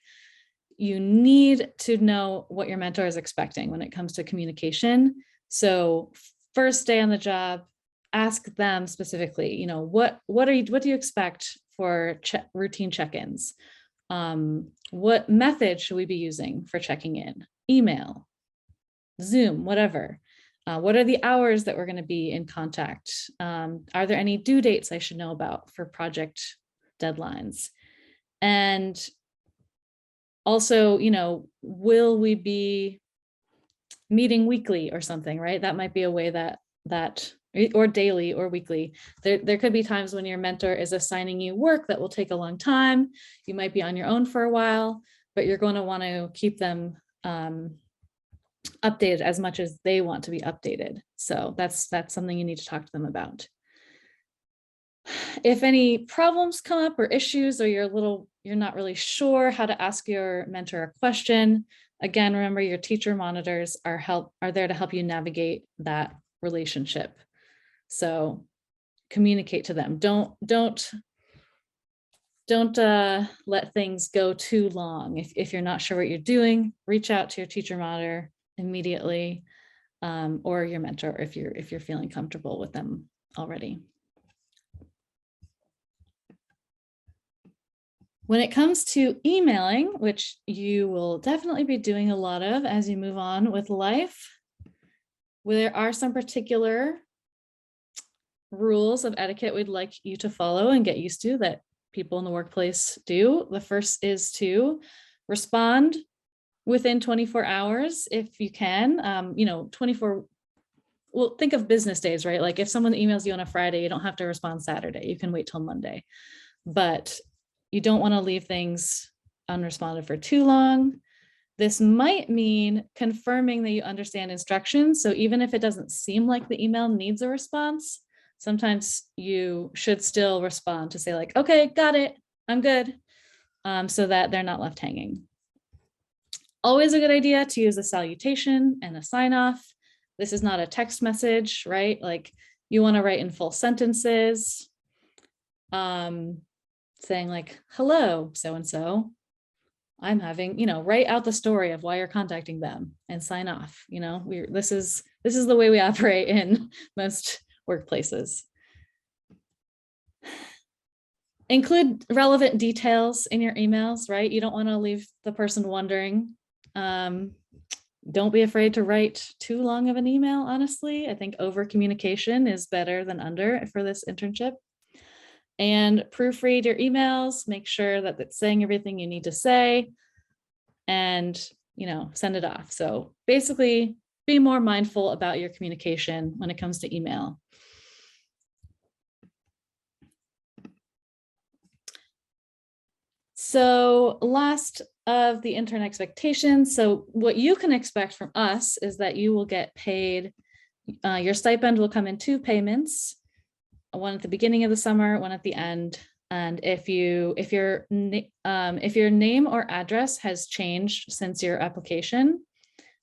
You need to know what your mentor is expecting when it comes to communication. So first day on the job, ask them specifically, what do you expect for routine check-ins? What method should we be using for checking in? Email, Zoom, whatever. What are the hours that we're going to be in contact? Are there any due dates I should know about for project deadlines? And also, will we be meeting weekly or something, right? That might be a way that or daily or weekly. There could be times when your mentor is assigning you work that will take a long time. You might be on your own for a while, but you're going to want to keep them updated as much as they want to be updated. So that's something you need to talk to them about. If any problems come up or issues, or you're not really sure how to ask your mentor a question, again, remember your teacher monitors are there to help you navigate that relationship. So communicate to them. Don't let things go too long. If you're not sure what you're doing, reach out to your teacher monitor immediately, or your mentor if you're feeling comfortable with them already. When it comes to emailing, which you will definitely be doing a lot of as you move on with life, there are some particular rules of etiquette we'd like you to follow and get used to that people in the workplace do. The first is to respond within 24 hours if you can. 24, well, think of business days, right? Like if someone emails you on a Friday, you don't have to respond Saturday. You can wait till Monday. But you don't want to leave things unresponded for too long. This might mean confirming that you understand instructions. So even if it doesn't seem like the email needs a response, sometimes you should still respond to say like, okay, got it, I'm good, so that they're not left hanging. Always a good idea to use a salutation and a sign off. This is not a text message, right? Like you want to write in full sentences, saying like, hello, so-and-so, I'm having, write out the story of why you're contacting them and sign off. This is the way we operate in most workplaces. Include relevant details in your emails, right? You don't want to leave the person wondering. Don't be afraid to write too long of an email, honestly. I think over communication is better than under for this internship. And proofread your emails, make sure that it's saying everything you need to say, and send it off. So basically be more mindful about your communication when it comes to email. So last of the intern expectations. So what you can expect from us is that you will get paid. Your stipend will come in 2 payments, one at the beginning of the summer, one at the end. And if your name or address has changed since your application,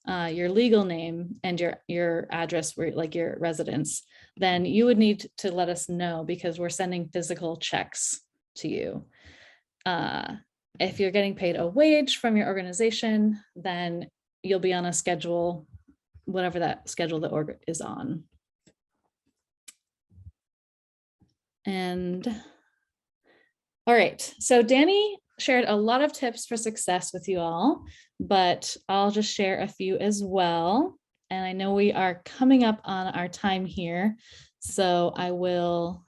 your legal name and your address, like your residence, then you would need to let us know, because we're sending physical checks to you. If you're getting paid a wage from your organization, then you'll be on a schedule, whatever that schedule the org is on. And all right, so Danny shared a lot of tips for success with you all, but I'll just share a few as well. And I know we are coming up on our time here, so I will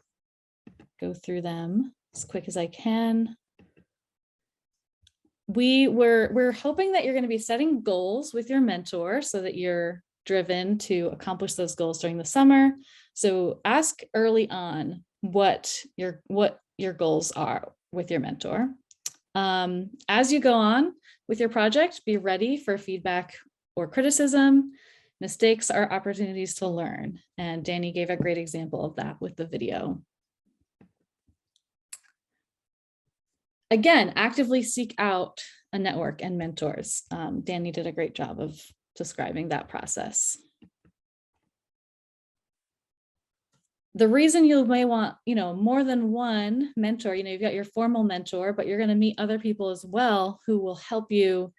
go through them as quick as I can. We're hoping that you're going to be setting goals with your mentor so that you're driven to accomplish those goals during the summer. So ask early on what your goals are with your mentor. As you go on with your project, be ready for feedback or criticism. Mistakes are opportunities to learn, and Danny gave a great example of that with the video. Again, actively seek out a network and mentors. Danny did a great job of describing that process. The reason you may want, more than one mentor, you've got your formal mentor, but you're going to meet other people as well who will help you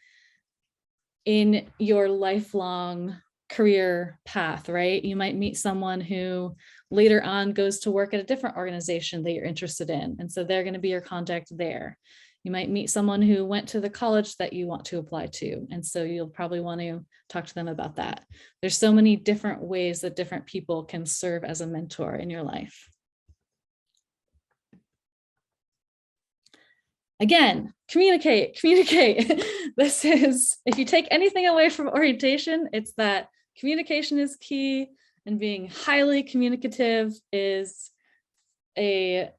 in your lifelong career path, right? You might meet someone who later on goes to work at a different organization that you're interested in, and so they're going to be your contact there. You might meet someone who went to the college that you want to apply to, and so you'll probably want to talk to them about that. There's so many different ways that different people can serve as a mentor in your life. Again, communicate. This is, if you take anything away from orientation, it's that communication is key, and being highly communicative is a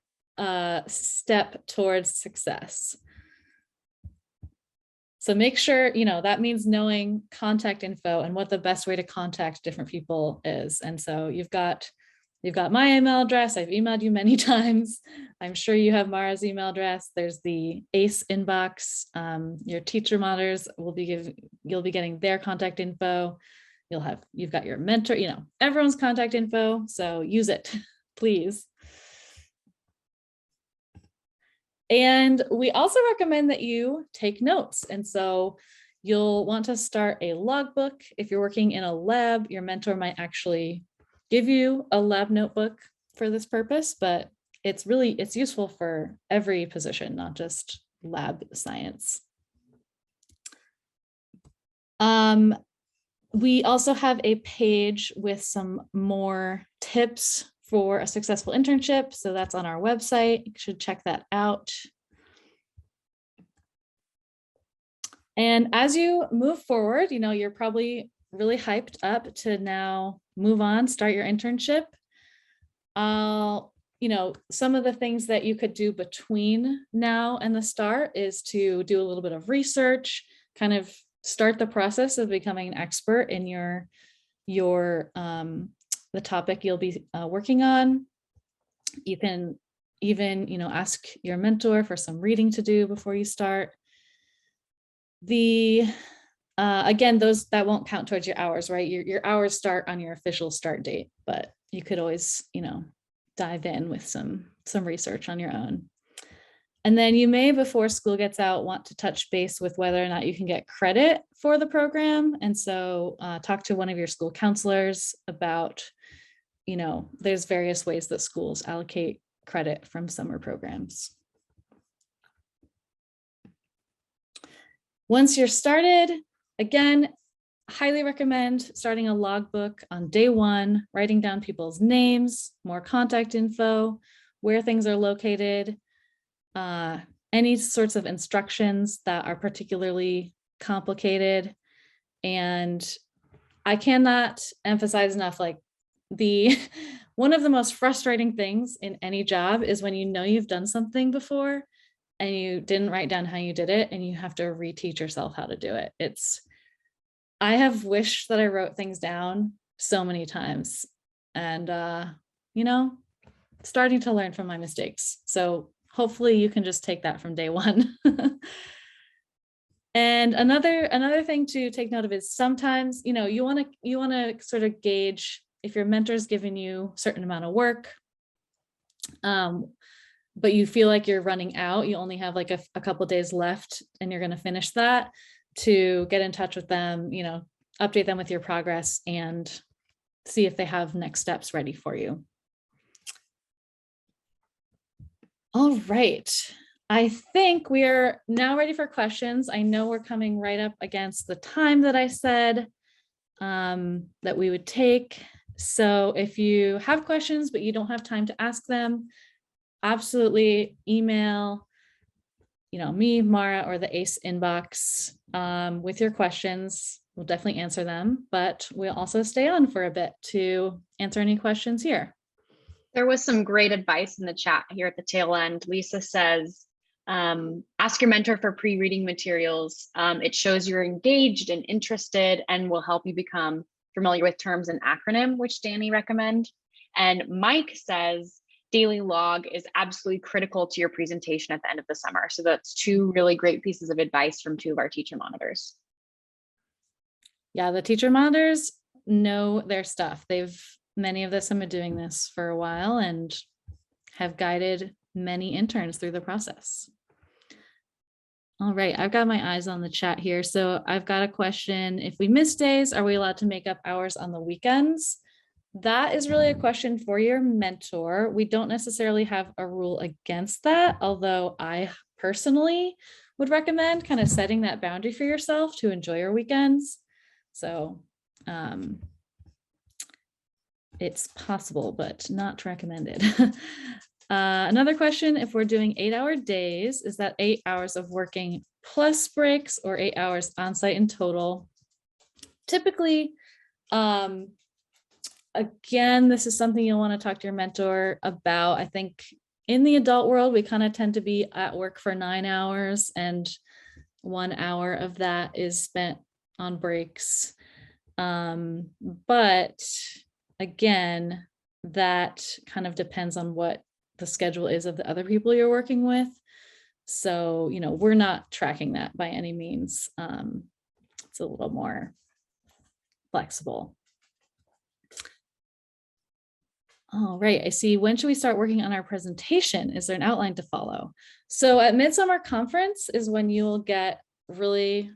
step towards success. So make sure, that means knowing contact info and what the best way to contact different people is. And so you've got my email address. I've emailed you many times. I'm sure you have Mara's email address. There's the ACE inbox. Your teacher monitors you'll be getting their contact info. You've got your mentor, everyone's contact info. So use it, please. And we also recommend that you take notes. And so you'll want to start a logbook. If you're working in a lab, your mentor might actually give you a lab notebook for this purpose, but it's useful for every position, not just lab science. We also have a page with some more tips for a successful internship. So that's on our website. You should check that out. And as you move forward, you're probably really hyped up to now move on, start your internship. Some of the things that you could do between now and the start is to do a little bit of research, kind of start the process of becoming an expert in the topic you'll be working on. You can even, ask your mentor for some reading to do before you start. Again, that won't count towards your hours, right? Your hours start on your official start date, but you could always, dive in with some research on your own. And then you may, before school gets out, want to touch base with whether or not you can get credit for the program. And so talk to one of your school counselors about, there's various ways that schools allocate credit from summer programs. Once you're started, again, highly recommend starting a logbook on day one, writing down people's names, more contact info, where things are located, any sorts of instructions that are particularly complicated. And I cannot emphasize enough, one of the most frustrating things in any job is when you've done something before and you didn't write down how you did it and you have to reteach yourself how to do it. I have wished that I wrote things down so many times, and starting to learn from my mistakes. So hopefully you can just take that from day one. And another thing to take note of is sometimes, you know, you want to sort of gauge if your mentor's giving you a certain amount of work, but you feel like you're running out, you only have like a couple days left and you're going to finish that, to get in touch with them, you know, update them with your progress and see if they have next steps ready for you. All right. I think we are now ready for questions. I know we're coming right up against the time that I said that we would take. So if you have questions, but you don't have time to ask them, absolutely email, you know, me, Mara, or the ACE inbox with your questions. We'll definitely answer them, but we'll also stay on for a bit to answer any questions here. There was some great advice in the chat here at the tail end. Lisa says, ask your mentor for pre-reading materials. It shows you're engaged and interested and will help you become familiar with terms and acronym, which Danny recommend. And Mike says, daily log is absolutely critical to your presentation at the end of the summer. So that's two really great pieces of advice from two of our teacher monitors. Yeah, the teacher monitors know their stuff. Many of them have been doing this for a while and have guided many interns through the process. All right, I've got my eyes on the chat here. So I've got a question. If we miss days, are we allowed to make up hours on the weekends? That is really a question for your mentor. We don't necessarily have a rule against that, although I personally would recommend kind of setting that boundary for yourself to enjoy your weekends. So it's possible, but not recommended. Another question, if we're doing 8-hour days, is that 8 hours of working plus breaks or 8 hours on site in total? Typically, again, this is something you'll want to talk to your mentor about. I think in the adult world, we kind of tend to be at work for 9 hours and 1 hour of that is spent on breaks. But again, that kind of depends on what the schedule is of the other people you're working with. So, you know, we're not tracking that by any means. It's a little more flexible. All right, I see. When should we start working on our presentation? Is there an outline to follow? So at Midsummer Conference is when you'll get really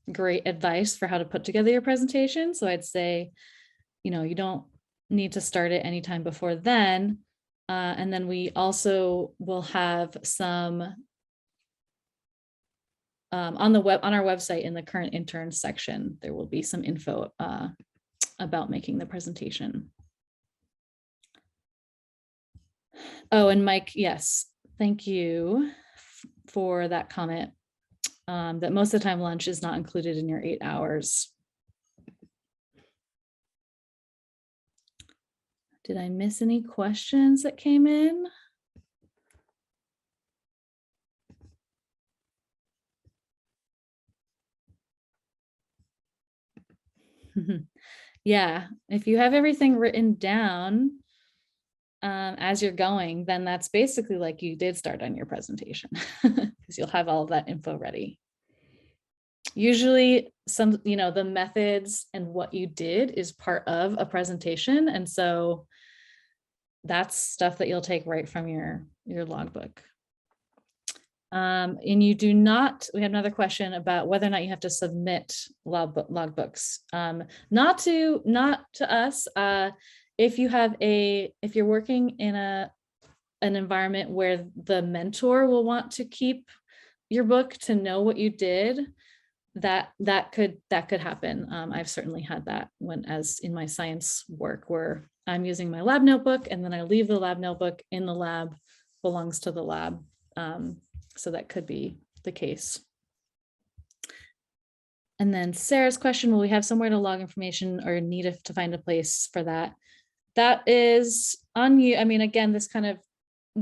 great advice for how to put together your presentation. So I'd say, you know, you don't need to start it anytime before then. And then we also will have some on our website in the current intern section, there will be some info about making the presentation. Oh, and Mike, yes, thank you for that comment. That most of the time lunch is not included in your 8 hours. Did I miss any questions that came in? Yeah, if you have everything written down as you're going, then that's basically like you did start on your presentation because you'll have all of that info ready. Usually some, you know, the methods and what you did is part of a presentation. And so that's stuff that you'll take right from your logbook. And you do not, we have another question about whether or not you have to submit logbooks. Not to us. If you're working in an environment where the mentor will want to keep your book to know what you did, that could happen. I've certainly had that as in my science work where I'm using my lab notebook and then I leave the lab notebook in the lab, belongs to the lab. So that could be the case. And then Sarah's question, will we have somewhere to log information or need to find a place for that? That is on you. I mean, again, this kind of,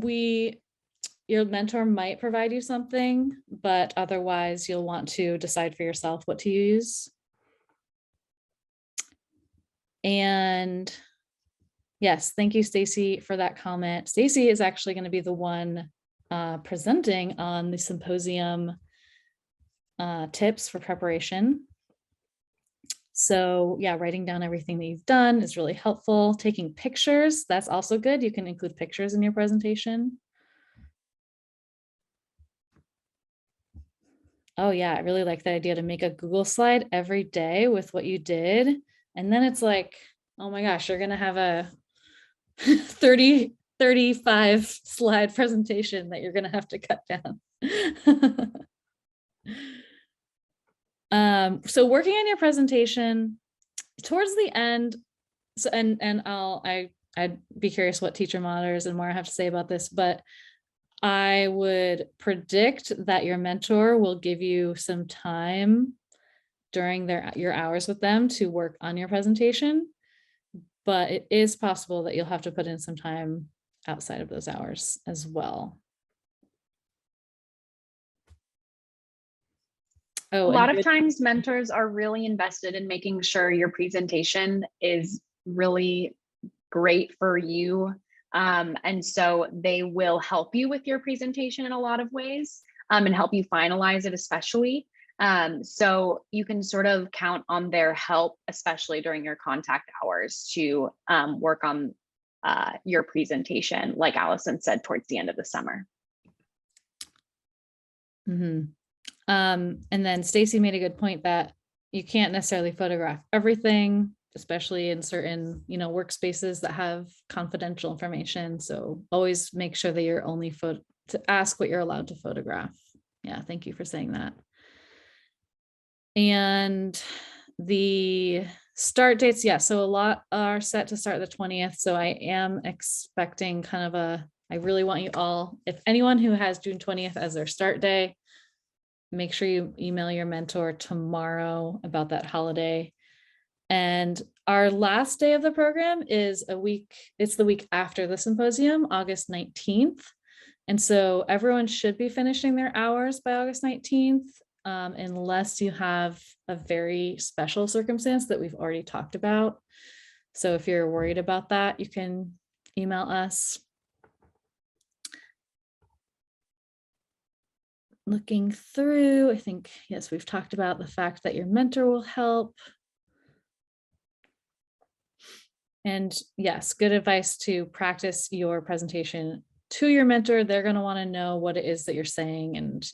your mentor might provide you something, but otherwise you'll want to decide for yourself what to use. And Yes, thank you, Stacy, for that comment. Stacy is actually going to be the one presenting on the symposium tips for preparation. So yeah, writing down everything that you've done is really helpful. Taking pictures, that's also good. You can include pictures in your presentation. Oh yeah, I really like the idea to make a Google slide every day with what you did. And then it's like, oh my gosh, you're gonna have a 35 slide presentation that you're gonna have to cut down. So working on your presentation towards the end, so I'd be curious what teacher monitors and more I have to say about this, but I would predict that your mentor will give you some time during your hours with them to work on your presentation, but it is possible that you'll have to put in some time outside of those hours as well. Oh, A lot and of times mentors are really invested in making sure your presentation is really great for you. And so they will help you with your presentation in a lot of ways and help you finalize it, especially. So you can sort of count on their help, especially during your contact hours, to work on your presentation, like Allison said, towards the end of the summer. Mm-hmm. And then Stacy made a good point that you can't necessarily photograph everything, especially in certain, workspaces that have confidential information. So always make sure that you're only to ask what you're allowed to photograph. Yeah, thank you for saying that. And the start dates, yeah, so a lot are set to start the 20th. So I am expecting kind of I really want you all, if anyone who has June 20th as their start day, make sure you email your mentor tomorrow about that holiday. And our last day of the program is it's the week after the symposium, August 19th. And so everyone should be finishing their hours by August 19th, unless you have a very special circumstance that we've already talked about. So if you're worried about that, you can email us. Looking through, I think, yes, we've talked about the fact that your mentor will help. And yes, good advice to practice your presentation to your mentor. They're going to want to know what it is that you're saying, and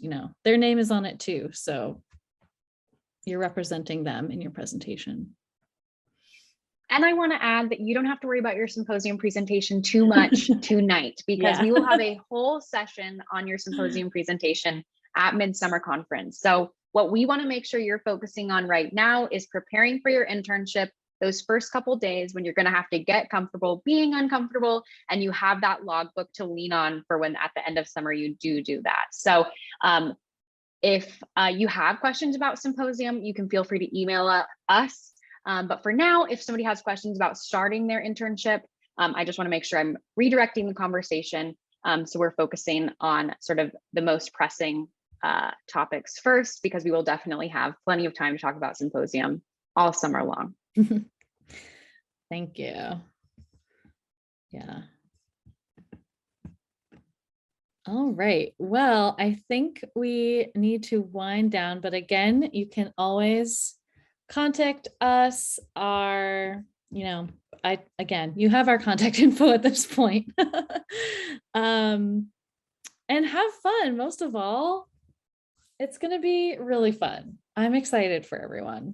their name is on it too. So you're representing them in your presentation. And I want to add that you don't have to worry about your symposium presentation too much tonight, because we will have a whole session on your symposium presentation at Midsummer Conference. So what we want to make sure you're focusing on right now is preparing for your internship, those first couple days when you're going to have to get comfortable being uncomfortable, and you have that logbook to lean on for when at the end of summer you do that. So if you have questions about symposium, you can feel free to email us. But for now, if somebody has questions about starting their internship, I just want to make sure I'm redirecting the conversation. So we're focusing on sort of the most pressing topics first, because we will definitely have plenty of time to talk about symposium all summer long. Thank you. Yeah. All right. Well, I think we need to wind down, but again, you can always contact us. You have our contact info at this point. And have fun. Most of all, it's going to be really fun. I'm excited for everyone.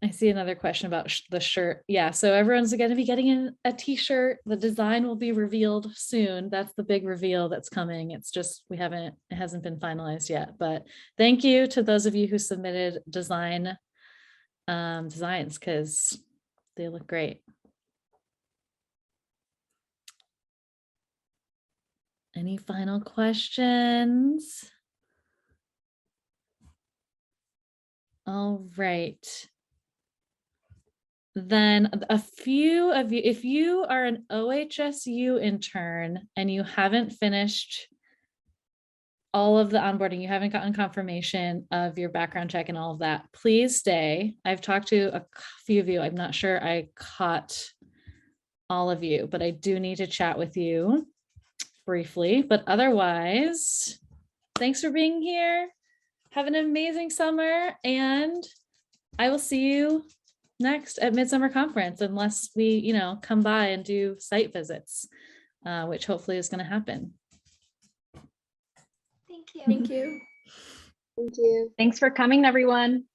I see another question about the shirt. Yeah, so everyone's going to be getting a t-shirt. The design will be revealed soon. That's the big reveal that's coming. It's just it hasn't been finalized yet. But thank you to those of you who submitted designs, because they look great. Any final questions? All right. Then a few of you, if you are an OHSU intern and you haven't finished all of the onboarding, you haven't gotten confirmation of your background check and all of that, please stay. I've talked to a few of you. I'm not sure I caught all of you, but I do need to chat with you briefly. But otherwise, thanks for being here. Have an amazing summer, and I will see you next at Midsummer Conference, unless we, you know, come by and do site visits, which hopefully is going to happen. Thank you. Thank you. Thank you. Thanks for coming, everyone.